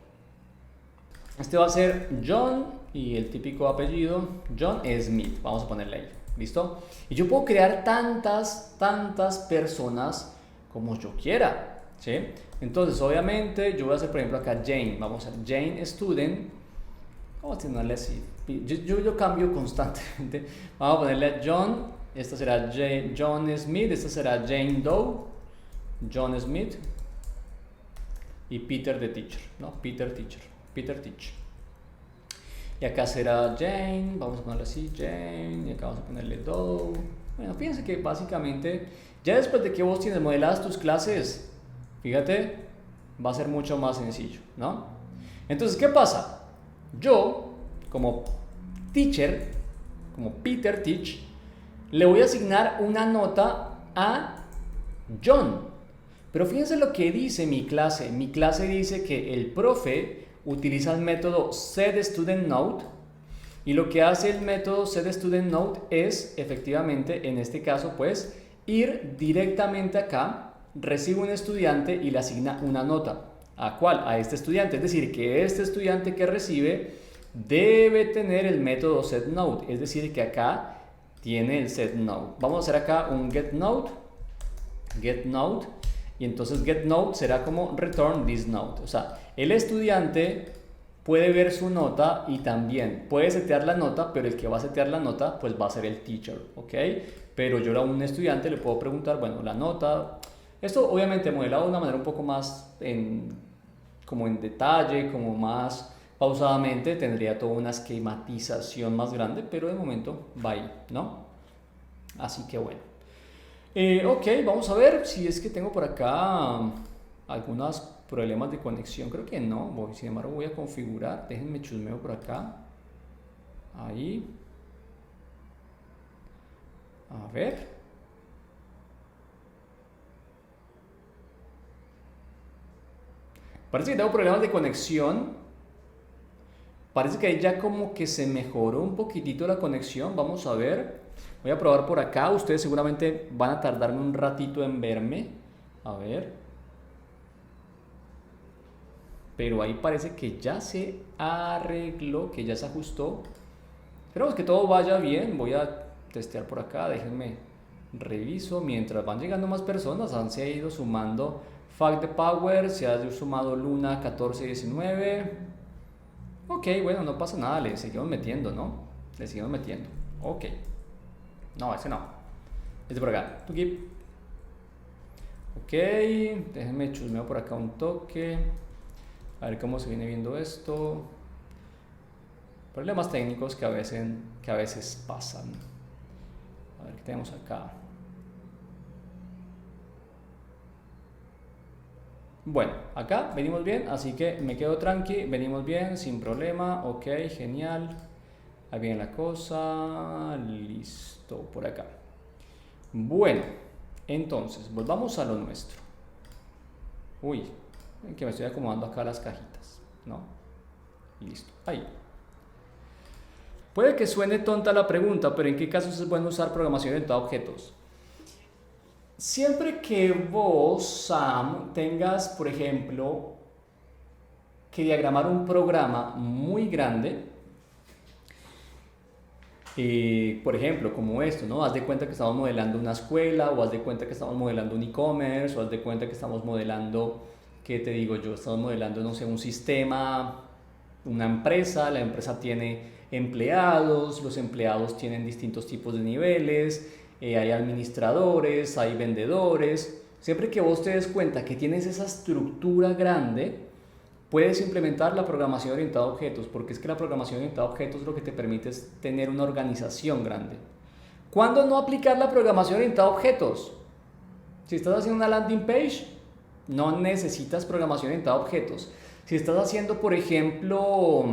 Este va a ser John y el típico apellido John Smith. Vamos a ponerle ahí. ¿Listo? Y yo puedo crear tantas personas como yo quiera. ¿Sí? Entonces, obviamente, yo voy a hacer, por ejemplo, acá Jane. Vamos a Jane Student. Vamos a ponerle así. Yo cambio constantemente. Vamos a ponerle a John. Esta será John Smith. Esta será Jane Doe. John Smith. Y Peter the Teacher. ¿No? Peter Teacher. Peter Teach. Y acá será Jane. Vamos a ponerle así. Jane. Y acá vamos a ponerle Doe. Bueno, fíjense que básicamente, ya después de que vos tienes modeladas tus clases, fíjate, va a ser mucho más sencillo, ¿no? Entonces, ¿qué pasa? Yo, como teacher, como Peter Teach, le voy a asignar una nota a John. Pero fíjense lo que dice mi clase. Mi clase dice que el profe utiliza el método setStudentNote. Y lo que hace el método setStudentNote es, efectivamente, en este caso, pues, ir directamente acá, recibe un estudiante y le asigna una nota. ¿A cuál? A este estudiante. Es decir, que este estudiante que recibe debe tener el método setNote. Es decir, que acá tiene el setNote. Vamos a hacer acá un getNote. GetNote. Y entonces getNote será como return this note. O sea, el estudiante puede ver su nota y también puede setear la nota, pero el que va a setear la nota pues va a ser el teacher, ¿ok? Pero yo a un estudiante le puedo preguntar, bueno, la nota, esto obviamente modelado de una manera un poco más como en detalle, como más pausadamente, tendría toda una esquematización más grande, pero de momento va ahí, ¿no? Así que bueno. Ok, vamos a ver si es que tengo por acá algunos problemas de conexión. Creo que no, sin embargo voy a configurar. Déjenme chusmeo por acá. Ahí. A ver. Parece que tengo problemas de conexión. Parece que ahí ya como que se mejoró un poquitito la conexión. Vamos a ver. Voy a probar por acá. Ustedes seguramente van a tardarme un ratito en verme. A ver. Pero ahí parece que ya se arregló, que ya se ajustó. Esperamos que todo vaya bien. Voy a testear por acá. Déjenme reviso. Mientras van llegando más personas, se ha ido sumando Fact the Power. Se ha sumado Luna 1419. Ok, bueno, no pasa nada. Le seguimos metiendo, ¿no? Le seguimos metiendo. Ok. No, ese no. Este por acá. Tuki. Ok. Déjenme chusmeo por acá un toque. A ver cómo se viene viendo esto. Problemas técnicos que a veces pasan. A ver qué tenemos acá. Bueno, acá venimos bien, así que me quedo tranqui. Venimos bien, sin problema. Ok, genial. Ahí viene la cosa. Listo, por acá. Bueno, entonces, volvamos a lo nuestro. Uy, que me estoy acomodando acá las cajitas, ¿no? Listo, ahí. Puede que suene tonta la pregunta, pero ¿en qué casos es bueno usar programación orientada a objetos? Siempre que vos, Sam, tengas, por ejemplo, que diagramar un programa muy grande, Por ejemplo, como esto, ¿no? Haz de cuenta que estamos modelando una escuela, o haz de cuenta que estamos modelando un e-commerce, o haz de cuenta que estamos modelando, ¿qué te digo yo? Estamos modelando, no sé, un sistema, una empresa, la empresa tiene empleados, los empleados tienen distintos tipos de niveles, hay administradores, hay vendedores. Siempre que vos te des cuenta que tienes esa estructura grande, puedes implementar la programación orientada a objetos, porque es que la programación orientada a objetos lo que te permite es tener una organización grande. ¿Cuándo no aplicar la programación orientada a objetos? Si estás haciendo una landing page, no necesitas programación orientada a objetos. Si estás haciendo, por ejemplo,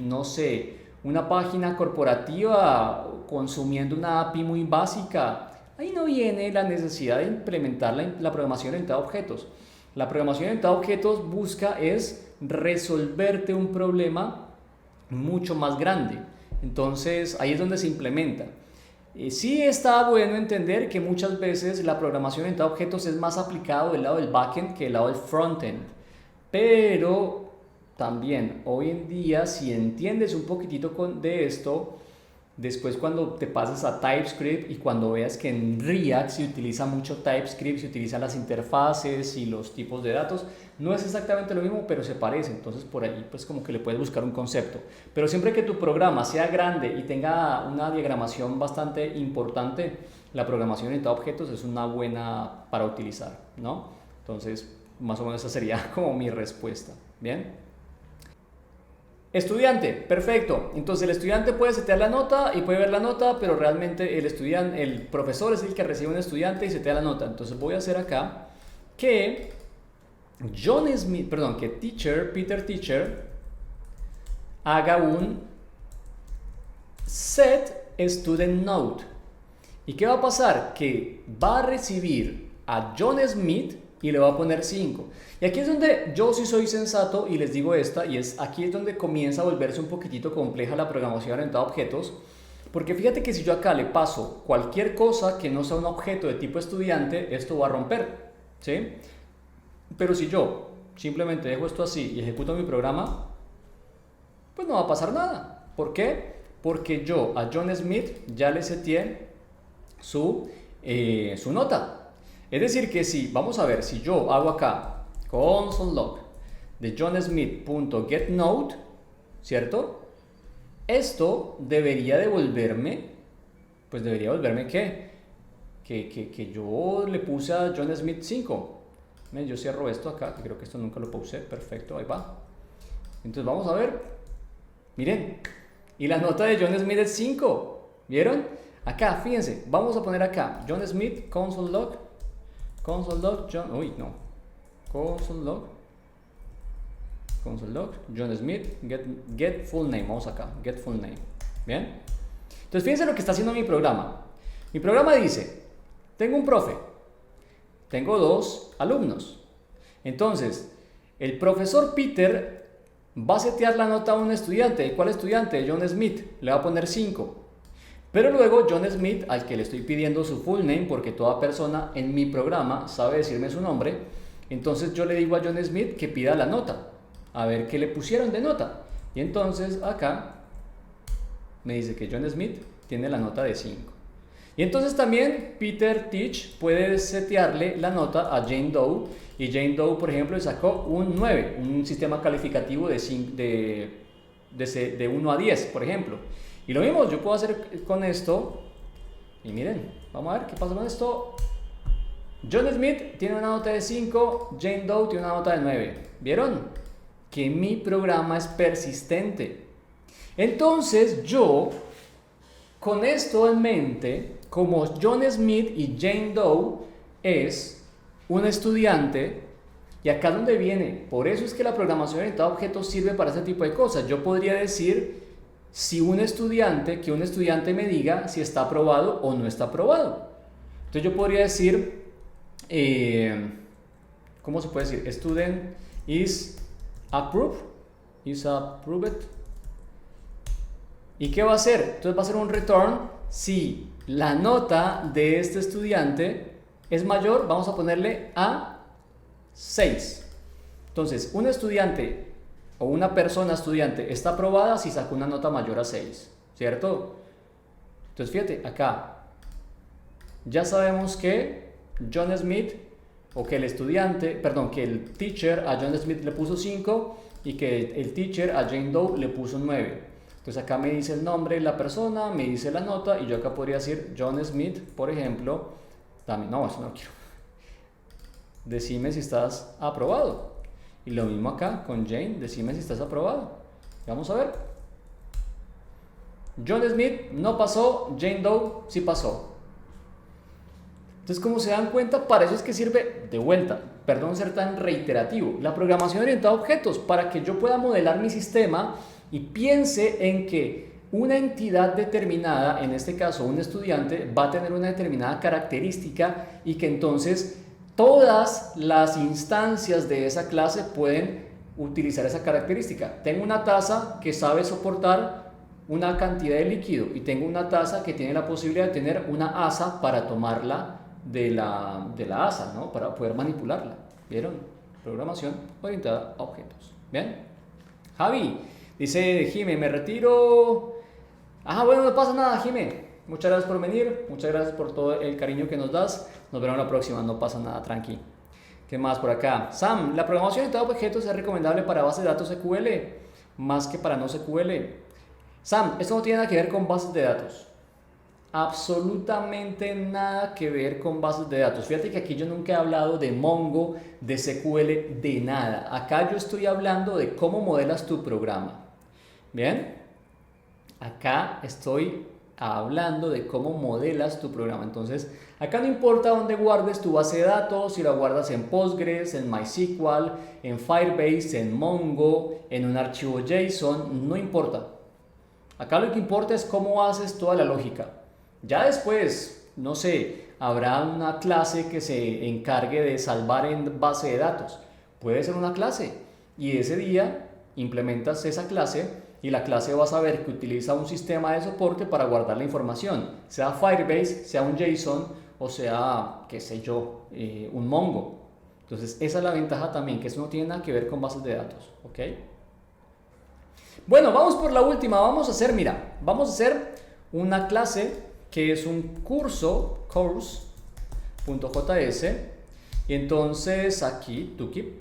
no sé, una página corporativa consumiendo una API muy básica, ahí no viene la necesidad de implementar la programación orientada a objetos. La programación orientada a objetos busca es resolverte un problema mucho más grande. Entonces ahí es donde se implementa. Sí está bueno entender que muchas veces la programación orientada a objetos es más aplicado del lado del backend que del lado del frontend. Pero también hoy en día, si entiendes un poquitito de esto, después cuando te pases a TypeScript y cuando veas que en React se utiliza mucho TypeScript, se utilizan las interfaces y los tipos de datos, no es exactamente lo mismo, pero se parece. Entonces por ahí pues como que le puedes buscar un concepto. Pero siempre que tu programa sea grande y tenga una diagramación bastante importante, la programación orientada a objetos es una buena para utilizar, ¿no? Entonces más o menos esa sería como mi respuesta. ¿Bien? Estudiante, perfecto. Entonces el estudiante puede setear la nota y puede ver la nota, pero realmente el profesor es el que recibe un estudiante y setea la nota. Entonces voy a hacer acá que Peter Teacher haga un set student note. ¿Y qué va a pasar? Que va a recibir a John Smith y le va a poner 5. Y aquí es donde yo sí soy sensato y les digo aquí es donde comienza a volverse un poquitito compleja la programación orientada a objetos, porque fíjate que si yo acá le paso cualquier cosa que no sea un objeto de tipo estudiante, esto va a romper, ¿sí? Pero si yo simplemente dejo esto así y ejecuto mi programa, pues no va a pasar nada. ¿Por qué? Porque yo a John Smith ya le seteé su nota. Es decir que vamos a ver, si yo hago acá console log de johnsmith.getNote, ¿cierto? Esto debería devolverme que yo le puse a John Smith 5. Yo cierro esto acá, que creo que esto nunca lo puse, perfecto, ahí va. Entonces vamos a ver, miren, y la nota de John Smith es 5, ¿vieron? Acá, fíjense, vamos a poner acá, John Smith, console log, John Smith, get full name, vamos acá, get full name, ¿bien? Entonces fíjense lo que está haciendo mi programa. Mi programa dice, tengo un profe, tengo 2 alumnos. Entonces, el profesor Peter va a setear la nota a un estudiante. ¿Cuál estudiante? John Smith, le va a poner 5. Pero luego John Smith, al que le estoy pidiendo su full name, porque toda persona en mi programa sabe decirme su nombre, entonces yo le digo a John Smith que pida la nota, a ver qué le pusieron de nota. Y entonces acá me dice que John Smith tiene la nota de 5. Y entonces también Peter Teach puede setearle la nota a Jane Doe, y Jane Doe, por ejemplo, le sacó un 9, un sistema calificativo de 1 a 10, por ejemplo. Y lo mismo, yo puedo hacer con esto, y miren, vamos a ver qué pasa con esto. John Smith tiene una nota de 5, Jane Doe tiene una nota de 9. ¿Vieron? Que mi programa es persistente. Entonces yo, con esto en mente, como John Smith y Jane Doe es un estudiante, y acá es donde viene, por eso es que la programación orientada a objetos sirve para ese tipo de cosas. Yo podría decir que un estudiante me diga si está aprobado o no está aprobado. Entonces yo podría decir, ¿cómo se puede decir? Student is approved, ¿y qué va a hacer? Entonces va a hacer un return si la nota de este estudiante es mayor, vamos a ponerle a 6. Entonces, un estudiante o una persona estudiante está aprobada si sacó una nota mayor a 6. ¿cierto? Entonces fíjate, acá ya sabemos que John Smith, o que el estudiante, perdón, que el teacher a John Smith le puso 5 y que el teacher a Jane Doe le puso 9. Entonces acá me dice el nombre de la persona, me dice la nota y yo acá podría decir John Smith, por ejemplo, también, no, eso no quiero. Decime si estás aprobado. Y lo mismo acá con Jane, decime si estás aprobado. Vamos a ver. John Smith no pasó, Jane Doe sí pasó. Entonces, como se dan cuenta, para eso es que sirve, de vuelta, perdón ser tan reiterativo, la programación orientada a objetos, para que yo pueda modelar mi sistema y piense en que una entidad determinada, en este caso un estudiante, va a tener una determinada característica y que entonces todas las instancias de esa clase pueden utilizar esa característica. Tengo una taza que sabe soportar una cantidad de líquido y tengo una taza que tiene la posibilidad de tener una asa para tomarla de la asa, ¿no? Para poder manipularla. ¿Vieron? Programación orientada a objetos. ¿Bien? Javi, dice Jime, me retiro. Bueno, no pasa nada, Jime. Muchas gracias por venir, muchas gracias por todo el cariño que nos das. Nos vemos la próxima, no pasa nada, tranqui. ¿Qué más por acá? Sam, la programación orientada a objetos es recomendable para bases de datos SQL más que para no SQL. Sam, esto no tiene nada que ver con bases de datos. Absolutamente nada que ver con bases de datos. Fíjate que aquí yo nunca he hablado de Mongo, de SQL, de nada. Acá yo estoy hablando de cómo modelas tu programa. ¿Bien? Acá estoy hablando de cómo modelas tu programa. Entonces, acá no importa dónde guardes tu base de datos, si la guardas en Postgres, en MySQL, en Firebase, en Mongo, en un archivo JSON, no importa. Acá lo que importa es cómo haces toda la lógica. Ya después, no sé, habrá una clase que se encargue de salvar en base de datos. Puede ser una clase y ese día implementas esa clase y la clase va a saber que utiliza un sistema de soporte para guardar la información, sea Firebase, sea un JSON o sea, qué sé yo, un Mongo. Entonces esa es la ventaja también, que eso no tiene nada que ver con bases de datos, ¿ok? Bueno, vamos por la última, vamos a hacer una clase que es un curso, course.js, y entonces aquí, Tukip,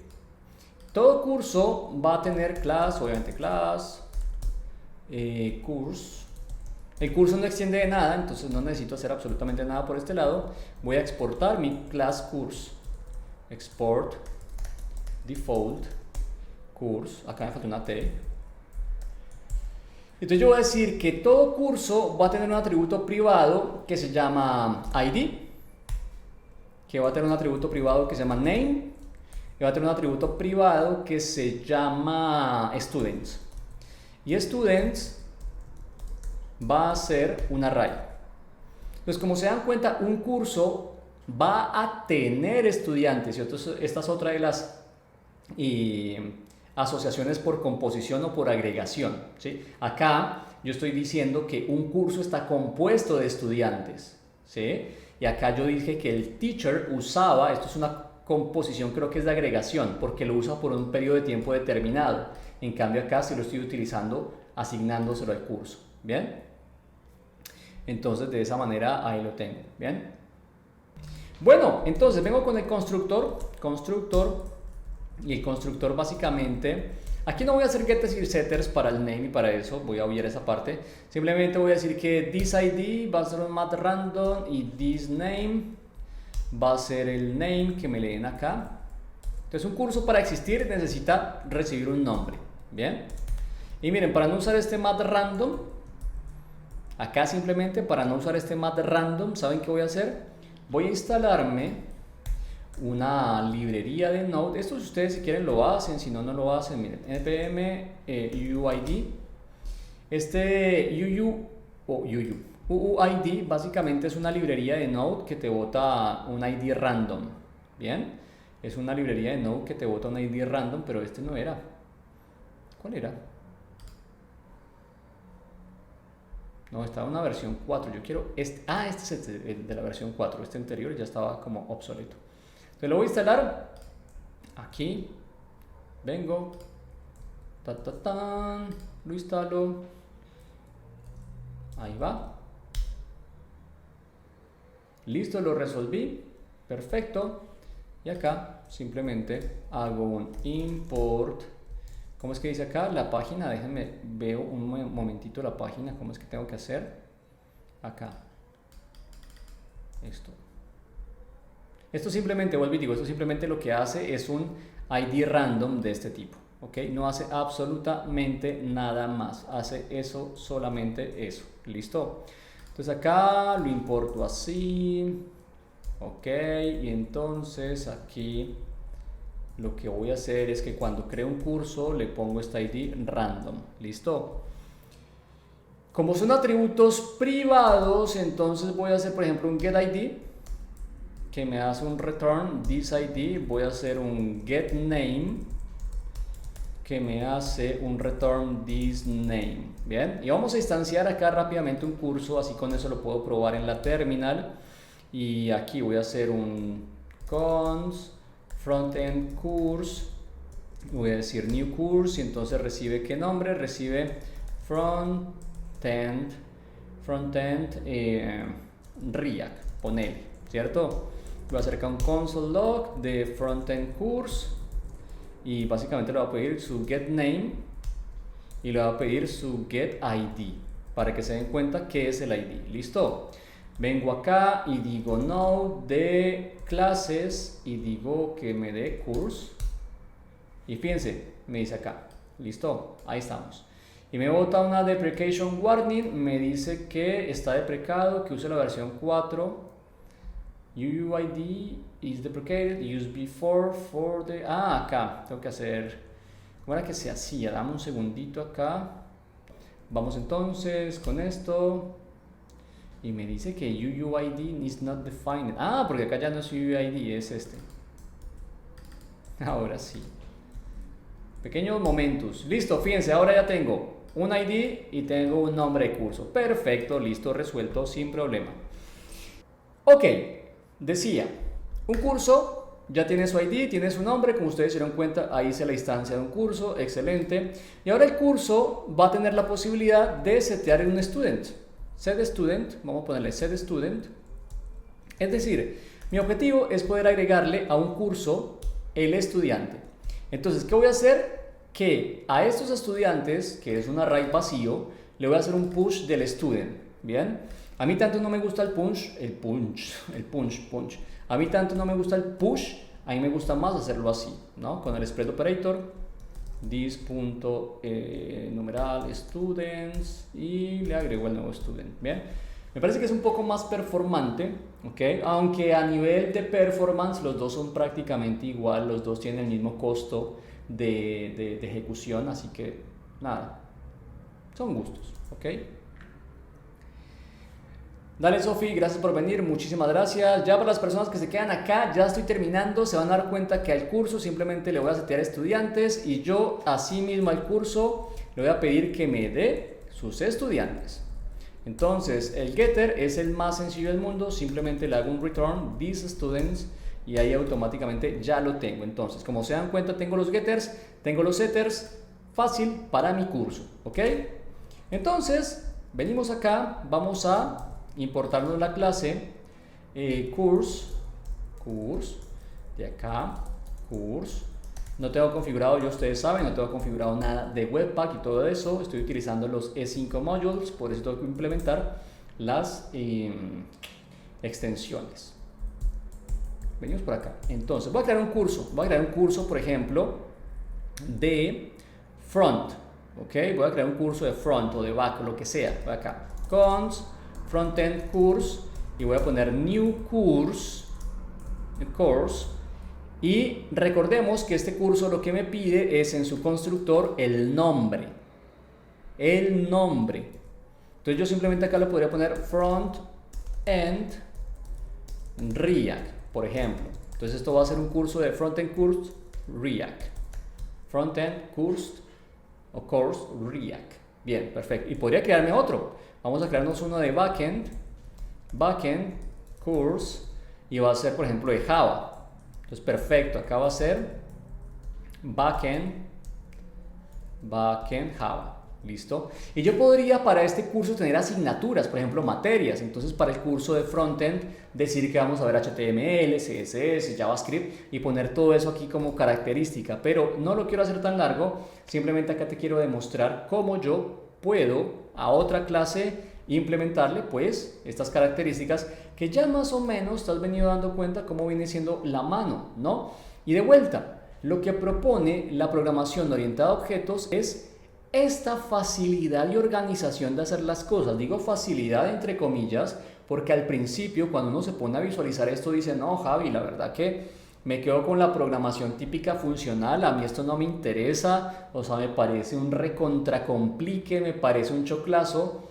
todo curso va a tener class, obviamente class, course. El curso no extiende de nada, entonces no necesito hacer absolutamente nada por este lado. Voy a exportar mi class course, export, default, course, acá me falta una T. Entonces yo voy a decir que todo curso va a tener un atributo privado que se llama ID, que va a tener un atributo privado que se llama name, y va a tener un atributo privado que se llama students. Y students va a ser un array. Entonces, como se dan cuenta, un curso va a tener estudiantes, y esta es otra de las asociaciones por composición o por agregación, ¿sí? Acá yo estoy diciendo que un curso está compuesto de estudiantes, ¿sí? Y acá yo dije que el teacher usaba, esto es una composición, creo que es de agregación, porque lo usa por un periodo de tiempo determinado. En cambio acá sí lo estoy utilizando asignándoselo al curso, ¿bien? Entonces de esa manera ahí lo tengo, ¿bien? Bueno, entonces vengo con el constructor, y el constructor básicamente, aquí no voy a hacer getters y setters para el name y para eso, voy a obviar esa parte, simplemente voy a decir que this id va a ser un mat random y this name va a ser el name que me leen acá. Entonces un curso para existir necesita recibir un nombre, ¿bien? Y miren, para no usar este mat random, acá simplemente para no usar este mat random, ¿saben qué voy a hacer? Voy a instalarme una librería de Node. Esto si ustedes si quieren lo hacen, si no, no lo hacen. Miren, npm uuid. Este uuid básicamente es una librería de Node que te bota un ID random. Bien, es una librería de Node que te bota un ID random, pero este no era. ¿Cuál era? No, estaba en una versión 4. Yo quiero este. Este es el de la versión 4. Este anterior ya estaba como obsoleto. Entonces lo voy a instalar. Aquí. Vengo. Lo instalo. Ahí va. Listo, lo resolví. Perfecto. Y acá simplemente hago un import. ¿Cómo es que dice acá? La página, déjenme, veo un momentito la página. ¿Cómo es que tengo que hacer? Acá. Esto simplemente, vuelvo y digo, esto simplemente lo que hace es un ID random de este tipo. ¿Ok? No hace absolutamente nada más. Hace eso, solamente eso. ¿Listo? Entonces acá lo importo así. Ok, y entonces aquí lo que voy a hacer es que cuando creo un curso le pongo este ID random. ¿Listo? Como son atributos privados, entonces voy a hacer, por ejemplo, un getID que me hace un return thisID. Voy a hacer un getName que me hace un return thisName. Bien, y vamos a instanciar acá rápidamente un curso, así con eso lo puedo probar en la terminal. Y aquí voy a hacer un cons frontend course, voy a decir new course y entonces recibe ¿qué nombre? Recibe frontend React, ponele, ¿cierto? Voy a hacer acá un console log de frontend course y básicamente le voy a pedir su get name y le voy a pedir su get ID para que se den cuenta qué es el ID. ¿Listo? Vengo acá y digo no de clases y digo que me dé course y fíjense, me dice acá. ¿Listo? Ahí estamos. Y me bota una deprecation warning, me dice que está deprecado, que use la versión 4. UUID is deprecated, used before for the... Ah, acá, tengo que hacer... ¿Cómo era que se hacía? Dame un segundito acá. Vamos entonces con esto. Y me dice que UUID is not defined. Ah, porque acá ya no es UUID, es este. Ahora sí. Pequeños momentos. Listo, fíjense, ahora ya tengo un ID y tengo un nombre de curso. Perfecto, listo, resuelto sin problema. Ok, decía, un curso ya tiene su ID, tiene su nombre, como ustedes se dieron cuenta, ahí hice la instancia de un curso, excelente. Y ahora el curso va a tener la posibilidad de setear en un student. Set student, vamos a ponerle set student. Es decir, mi objetivo es poder agregarle a un curso el estudiante. Entonces, ¿qué voy a hacer? Que a estos estudiantes, que es un array vacío, le voy a hacer un push del student. ¿Bien? A mí tanto no me gusta el punch. A mí tanto no me gusta el push, a mí me gusta más hacerlo así, ¿no? Con el spread operator, this.numeral students y le agrego el nuevo student. Bien, me parece que es un poco más performante, ¿ok? Aunque a nivel de performance los dos son prácticamente igual, los dos tienen el mismo costo de ejecución, así que nada, son gustos, ¿ok? Dale, Sofi, gracias por venir, muchísimas gracias. Ya para las personas que se quedan acá, ya estoy terminando, se van a dar cuenta que al curso simplemente le voy a setear estudiantes y yo así mismo al curso le voy a pedir que me dé sus estudiantes. Entonces el getter es el más sencillo del mundo, simplemente le hago un return these students y ahí automáticamente ya lo tengo. Entonces, como se dan cuenta, tengo los getters, tengo los setters, fácil para mi curso, ¿ok? Entonces, venimos acá, vamos a importarnos la clase course, de acá, course. No tengo configurado, ya ustedes saben, no tengo configurado nada de Webpack y todo eso. Estoy utilizando los E5 modules, por eso tengo que implementar las extensiones. Venimos por acá. Entonces, voy a crear un curso, por ejemplo, de front. ¿Ok? Voy a crear un curso de front o de back o lo que sea. Voy acá. Cons frontend course y voy a poner new course y recordemos que este curso lo que me pide es en su constructor el nombre. Entonces yo simplemente acá le podría poner frontend React, por ejemplo. Entonces esto va a ser un curso de frontend course React. Frontend course o course React. Bien, perfecto. Y podría crearme otro. Vamos a crearnos uno de backend course y va a ser, por ejemplo, de Java. Entonces, perfecto. Acá va a ser backend Java. ¿Listo? Y yo podría para este curso tener asignaturas, por ejemplo, materias. Entonces, para el curso de frontend, decir que vamos a ver HTML, CSS, JavaScript y poner todo eso aquí como característica. Pero no lo quiero hacer tan largo, simplemente acá te quiero demostrar cómo yo puedo a otra clase implementarle pues estas características que ya más o menos te has venido dando cuenta cómo viene siendo la mano, ¿no? Y de vuelta, lo que propone la programación orientada a objetos es esta facilidad y organización de hacer las cosas. Digo facilidad entre comillas porque al principio cuando uno se pone a visualizar esto dice, no Javi, la verdad que me quedo con la programación típica funcional, a mí esto no me interesa, o sea, me parece un recontracomplique, me parece un choclazo.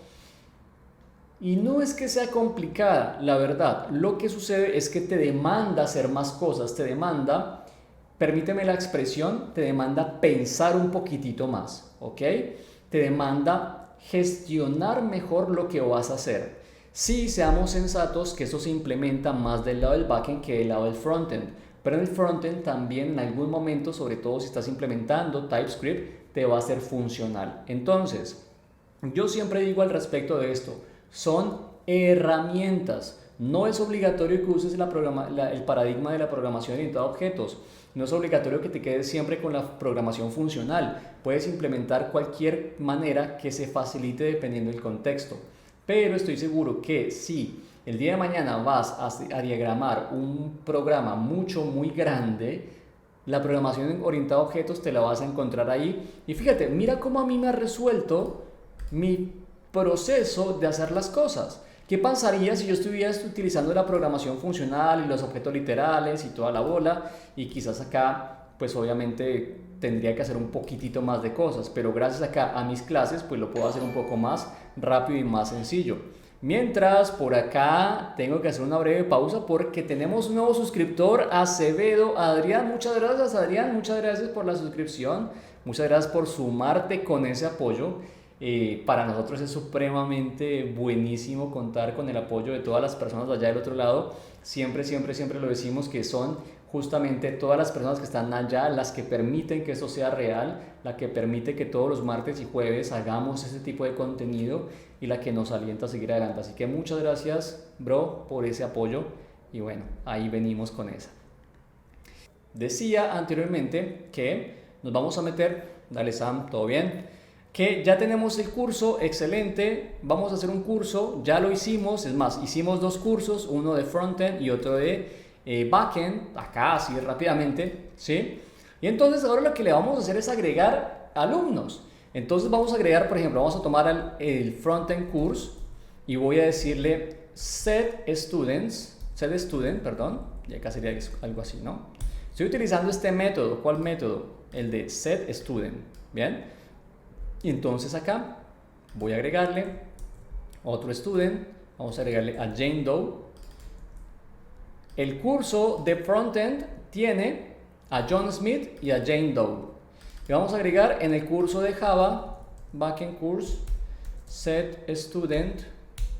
Y no es que sea complicada, la verdad, lo que sucede es que te demanda hacer más cosas, te demanda, permíteme la expresión, te demanda pensar un poquitito más, ¿ok? Te demanda gestionar mejor lo que vas a hacer. Sí, seamos sensatos que eso se implementa más del lado del backend que del lado del frontend, pero en el frontend también en algún momento, sobre todo si estás implementando TypeScript, te va a ser funcional. Entonces, yo siempre digo al respecto de esto, son herramientas. No es obligatorio que uses el paradigma de la programación orientada a objetos. No es obligatorio que te quedes siempre con la programación funcional. Puedes implementar cualquier manera que se facilite dependiendo del contexto. Pero estoy seguro que si el día de mañana vas a diagramar un programa muy grande, la programación orientada a objetos te la vas a encontrar ahí. Y fíjate, mira cómo a mí me ha resuelto mi proceso de hacer las cosas. ¿Qué pasaría si yo estuviera utilizando la programación funcional y los objetos literales y toda la bola? Y quizás acá, pues obviamente tendría que hacer un poquitito más de cosas, pero gracias acá a mis clases, pues lo puedo hacer un poco más rápido y más sencillo. Mientras, por acá tengo que hacer una breve pausa porque tenemos un nuevo suscriptor, Acevedo Adrián. Muchas gracias, Adrián, muchas gracias por la suscripción, muchas gracias por sumarte con ese apoyo. Para nosotros es supremamente buenísimo contar con el apoyo de todas las personas de allá del otro lado. Siempre lo decimos que son justamente todas las personas que están allá las que permiten que esto sea real, la que permite que todos los martes y jueves hagamos ese tipo de contenido y la que nos alienta a seguir adelante. Así que muchas gracias, bro, por ese apoyo y bueno, ahí venimos con esa. Decía anteriormente que nos vamos a meter, dale Sam, ¿todo bien? Que ya tenemos el curso, excelente, vamos a hacer un curso, ya lo hicimos, es más, hicimos dos cursos, uno de frontend y otro de backend, acá así rápidamente, ¿sí? Y entonces ahora lo que le vamos a hacer es agregar alumnos. Entonces vamos a agregar, por ejemplo, vamos a tomar el frontend course y voy a decirle set student, perdón, y acá sería algo así, ¿no? Estoy utilizando este método, ¿cuál método? El de set student, ¿bien? Y entonces acá voy a agregarle otro student, vamos a agregarle a Jane Doe. El curso de frontend tiene a John Smith y a Jane Doe. Y vamos a agregar en el curso de Java, backend course, set student,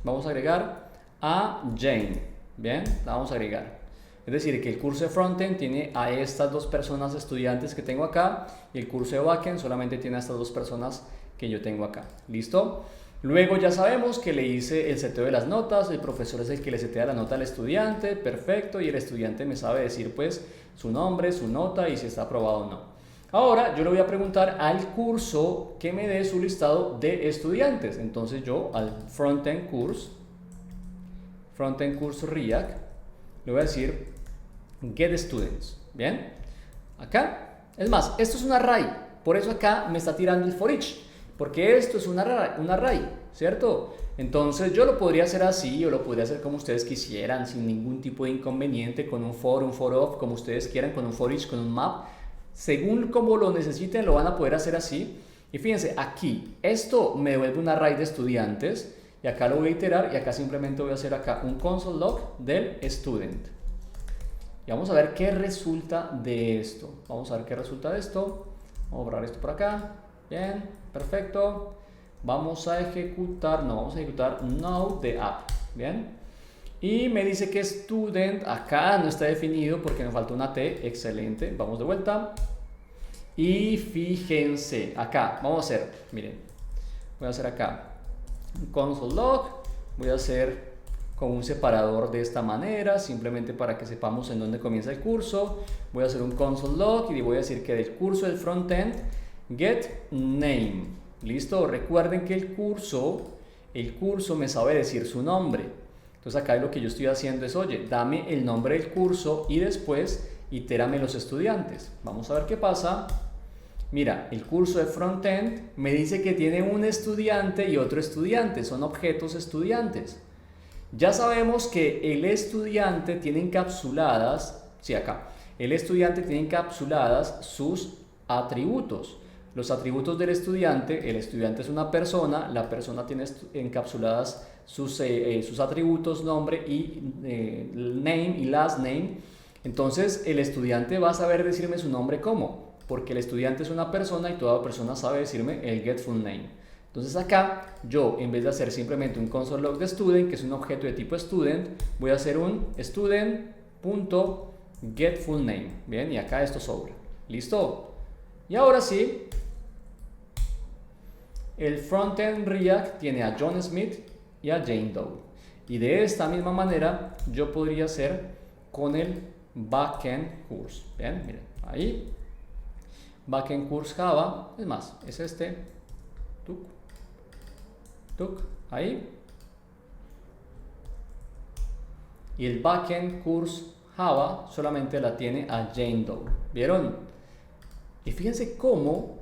vamos a agregar a Jane. Bien, la vamos a agregar. Es decir, que el curso de frontend tiene a estas dos personas estudiantes que tengo acá y el curso de backend solamente tiene a estas dos personas que yo tengo acá. ¿Listo? Luego ya sabemos que le hice el seteo de las notas, el profesor es el que le setea la nota al estudiante, perfecto, y el estudiante me sabe decir pues su nombre, su nota y si está aprobado o no. Ahora yo le voy a preguntar al curso que me dé su listado de estudiantes. Entonces yo al frontend course React, le voy a decir get students, ¿bien? Acá, es más, esto es un array, por eso acá me está tirando el for each, porque esto es un array, ¿cierto? Entonces yo lo podría hacer así, o lo podría hacer como ustedes quisieran, sin ningún tipo de inconveniente, con un for of, como ustedes quieran, con un for each, con un map, según como lo necesiten, lo van a poder hacer así. Y fíjense, aquí, esto me devuelve un array de estudiantes, y acá lo voy a iterar, y acá simplemente voy a hacer acá un console log del student. Y vamos a ver qué resulta de esto. Vamos a borrar esto por acá. Bien, perfecto. Vamos a ejecutar node de app. Bien. Y me dice que student acá no está definido porque me falta una T. Excelente. Vamos de vuelta. Y fíjense, acá vamos a hacer, miren. voy a hacer acá un console log, voy a hacer con un separador de esta manera, simplemente para que sepamos en dónde comienza el curso. Voy a hacer un console log y voy a decir que del curso del frontend get name. ¿Listo? Recuerden que el curso me sabe decir su nombre. Entonces acá lo que yo estoy haciendo es, oye, dame el nombre del curso y después itérame los estudiantes. Vamos a ver qué pasa. Mira, el curso de frontend me dice que tiene un estudiante y otro estudiante, son objetos estudiantes. Ya sabemos que el estudiante tiene encapsuladas, sí acá, el estudiante tiene encapsuladas sus atributos. Los atributos del estudiante, el estudiante es una persona, la persona tiene encapsuladas sus atributos, nombre y name y last name. Entonces el estudiante va a saber decirme su nombre ¿cómo? Porque el estudiante es una persona y toda persona sabe decirme el get full name. Entonces acá yo, en vez de hacer simplemente un console log de student, que es un objeto de tipo student, voy a hacer un student.getFullName. Bien, y acá esto sobra. ¿Listo? Y ahora sí, el frontend React tiene a John Smith y a Jane Doe. Y de esta misma manera yo podría hacer con el backend course. Bien, miren, ahí. Backend course Java, es más, es este. Ahí. Y el backend course Java solamente la tiene a Jane Doe. ¿Vieron? Y fíjense cómo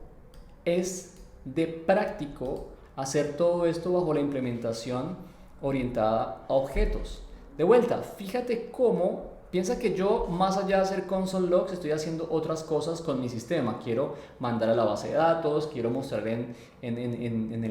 es de práctico hacer todo esto bajo la implementación orientada a objetos. De vuelta, fíjate cómo, piensa que yo más allá de hacer console logs estoy haciendo otras cosas con mi sistema. Quiero mandar a la base de datos, quiero mostrar en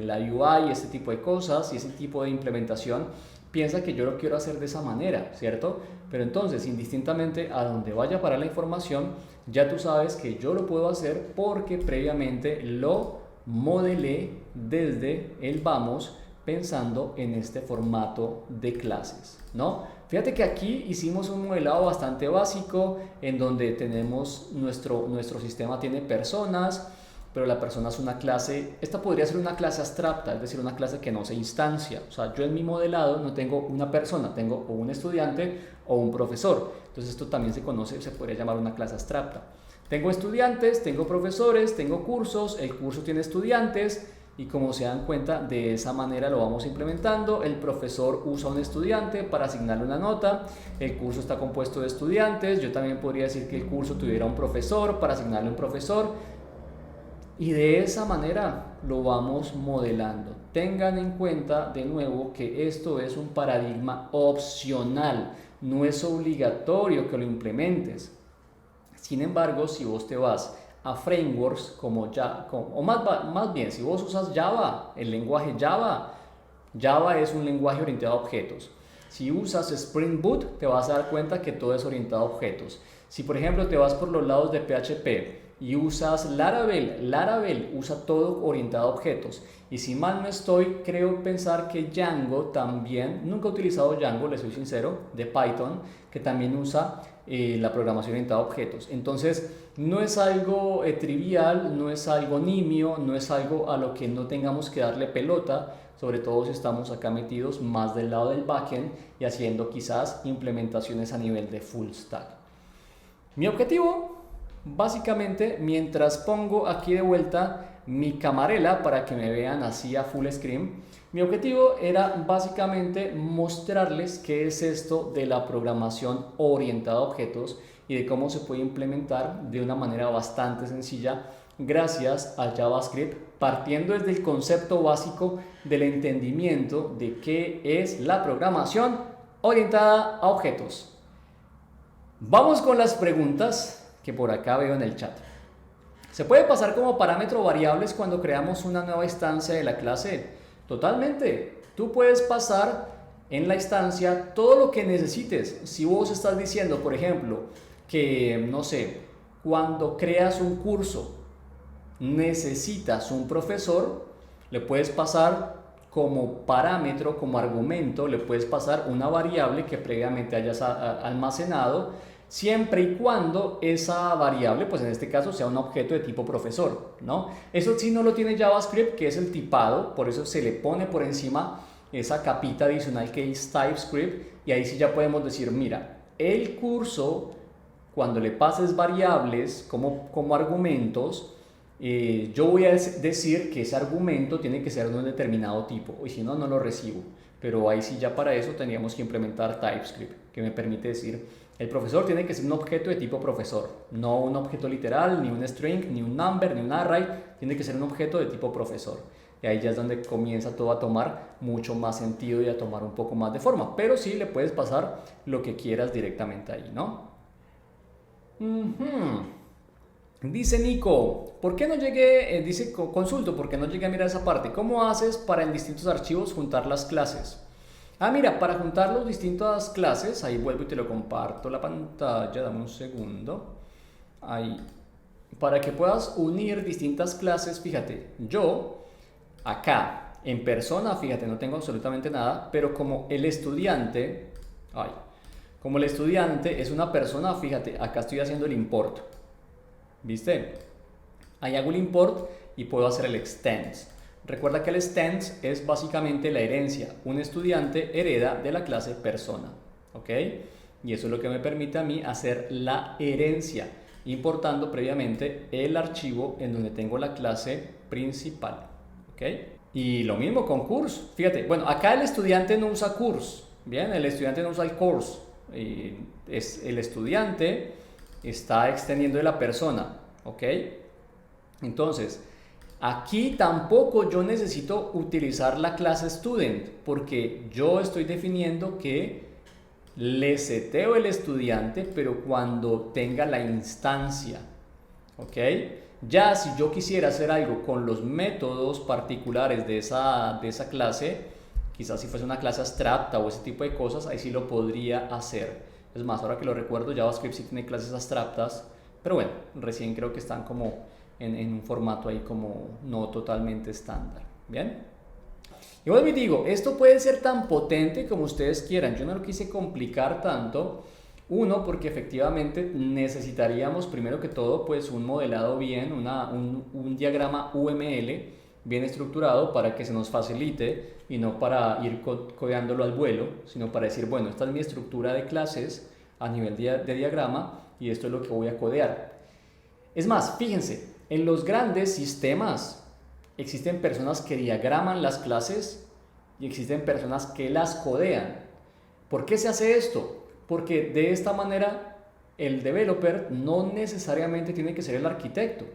la UI este tipo de cosas y ese tipo de implementación. Piensa que yo lo quiero hacer de esa manera, ¿cierto? Pero entonces, indistintamente a donde vaya para la información, ya tú sabes que yo lo puedo hacer porque previamente lo modelé desde el vamos pensando en este formato de clases, ¿no? Fíjate que aquí hicimos un modelado bastante básico en donde tenemos nuestro sistema tiene personas, pero la persona es una clase, esta podría ser una clase abstracta, es decir, una clase que no se instancia. O sea, yo en mi modelado no tengo una persona, tengo o un estudiante o un profesor. Entonces esto también se podría llamar una clase abstracta. Tengo estudiantes, tengo profesores, tengo cursos, el curso tiene estudiantes y como se dan cuenta, de esa manera lo vamos implementando. El profesor usa un estudiante para asignarle una nota, el curso está compuesto de estudiantes, yo también podría decir que el curso tuviera un profesor para asignarle un profesor y de esa manera lo vamos modelando. Tengan en cuenta de nuevo que esto es un paradigma opcional, no es obligatorio que lo implementes. Sin embargo, si vos te vas a frameworks como más bien, si vos usas Java, el lenguaje Java es un lenguaje orientado a objetos. Si usas Spring Boot, te vas a dar cuenta que todo es orientado a objetos. Si por ejemplo te vas por los lados de PHP y usas Laravel usa todo orientado a objetos. Y si mal no estoy, creo pensar que Django también, nunca he utilizado Django, le soy sincero, de Python, que también usa la programación orientada a objetos. Entonces, no es algo trivial, no es algo nimio, no es algo a lo que no tengamos que darle pelota, sobre todo si estamos acá metidos más del lado del backend y haciendo quizás implementaciones a nivel de full stack. Mi objetivo, básicamente, mientras pongo aquí de vuelta mi camarela para que me vean así a full screen, mi objetivo era básicamente mostrarles qué es esto de la programación orientada a objetos y de cómo se puede implementar de una manera bastante sencilla gracias a JavaScript, partiendo desde el concepto básico del entendimiento de qué es la programación orientada a objetos. Vamos con las preguntas que por acá veo en el chat. ¿Se puede pasar como parámetro variables cuando creamos una nueva instancia de la clase? Totalmente. Tú puedes pasar en la instancia todo lo que necesites. Si vos estás diciendo, por ejemplo, que, no sé, cuando creas un curso necesitas un profesor, le puedes pasar como parámetro, como argumento, le puedes pasar una variable que previamente hayas almacenado siempre y cuando esa variable, pues en este caso sea un objeto de tipo profesor, ¿no? Eso sí no lo tiene JavaScript, que es el tipado, por eso se le pone por encima esa capita adicional que es TypeScript, y ahí sí ya podemos decir, mira, el curso, cuando le pases variables como argumentos, yo voy a decir que ese argumento tiene que ser de un determinado tipo, y si no, no lo recibo. Pero ahí sí ya para eso tendríamos que implementar TypeScript, que me permite decir, el profesor tiene que ser un objeto de tipo profesor, no un objeto literal, ni un string, ni un number, ni un array, tiene que ser un objeto de tipo profesor. Y ahí ya es donde comienza todo a tomar mucho más sentido y a tomar un poco más de forma. Pero sí le puedes pasar lo que quieras directamente ahí, ¿no? Dice Nico, ¿por qué no llegué? Dice, consulto, ¿por qué no llegué a mirar esa parte? ¿Cómo haces para en distintos archivos juntar las clases? Ah, mira, para juntar las distintas clases, ahí vuelvo y te lo comparto la pantalla, dame un segundo. Ahí, para que puedas unir distintas clases, fíjate, yo acá en persona, fíjate, no tengo absolutamente nada, pero como el estudiante, como el estudiante es una persona, fíjate, acá estoy haciendo el import, ¿viste? Ahí hago el import y puedo hacer el extends. Recuerda que el extends es básicamente la herencia. Un estudiante hereda de la clase persona, ¿ok? Y eso es lo que me permite a mí hacer la herencia, importando previamente el archivo en donde tengo la clase principal, ¿ok? Y lo mismo con course. Fíjate, bueno, acá el estudiante no usa course, ¿bien? El estudiante no usa el course. El estudiante está extendiendo de la persona, ¿ok? Entonces, aquí tampoco yo necesito utilizar la clase student, porque yo estoy definiendo que le seteo el estudiante, pero cuando tenga la instancia, ¿ok? Ya si yo quisiera hacer algo con los métodos particulares de esa clase, quizás si fuese una clase abstracta o ese tipo de cosas, ahí sí lo podría hacer. Es más, ahora que lo recuerdo, JavaScript sí tiene clases abstractas, pero bueno, recién creo que están como en un formato ahí como no totalmente estándar. ¿Bien? Y vuelvo y digo, esto puede ser tan potente como ustedes quieran. Yo no lo quise complicar tanto. Uno, porque efectivamente necesitaríamos primero que todo pues un modelado bien, un diagrama UML bien estructurado para que se nos facilite y no para ir codeándolo al vuelo, sino para decir, bueno, esta es mi estructura de clases a nivel de diagrama y esto es lo que voy a codear. Es más, fíjense, en los grandes sistemas existen personas que diagraman las clases y existen personas que las codean. ¿Por qué se hace esto? Porque de esta manera el developer no necesariamente tiene que ser el arquitecto.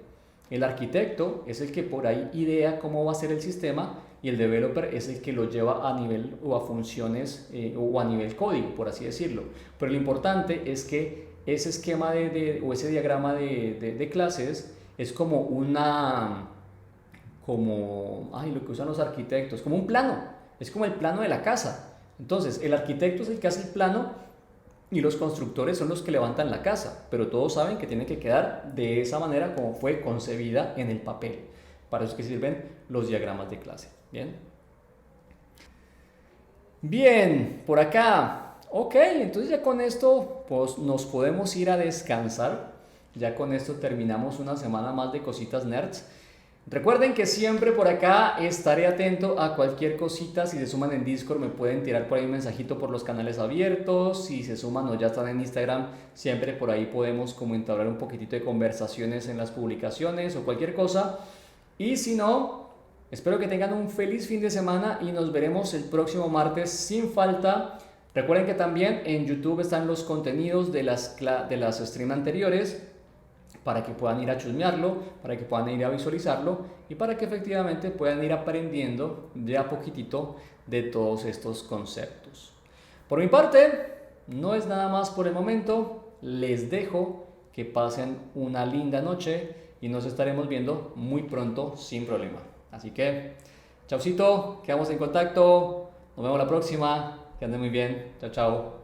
El arquitecto es el que por ahí idea cómo va a ser el sistema y el developer es el que lo lleva a nivel o a funciones o a nivel código, por así decirlo. Pero lo importante es que ese esquema o ese diagrama de clases es como lo que usan los arquitectos, como un plano, es como el plano de la casa. Entonces, el arquitecto es el que hace el plano y los constructores son los que levantan la casa, pero todos saben que tiene que quedar de esa manera como fue concebida en el papel. Para eso es que sirven los diagramas de clase. Bien. Bien, por acá. Ok, entonces ya con esto pues, nos podemos ir a descansar. Ya con esto terminamos una semana más de Cositas Nerds. Recuerden que siempre por acá estaré atento a cualquier cosita. Si se suman en Discord me pueden tirar por ahí un mensajito por los canales abiertos. Si se suman o ya están en Instagram, siempre por ahí podemos como entablar un poquitito de conversaciones en las publicaciones o cualquier cosa. Y si no, espero que tengan un feliz fin de semana y nos veremos el próximo martes sin falta. Recuerden que también en YouTube están los contenidos de las streams anteriores, para que puedan ir a chusmearlo, para que puedan ir a visualizarlo y para que efectivamente puedan ir aprendiendo de a poquitito de todos estos conceptos. Por mi parte, no es nada más por el momento. Les dejo que pasen una linda noche y nos estaremos viendo muy pronto sin problema. Así que, chaucito, quedamos en contacto. Nos vemos la próxima. Que anden muy bien. Chao, chao.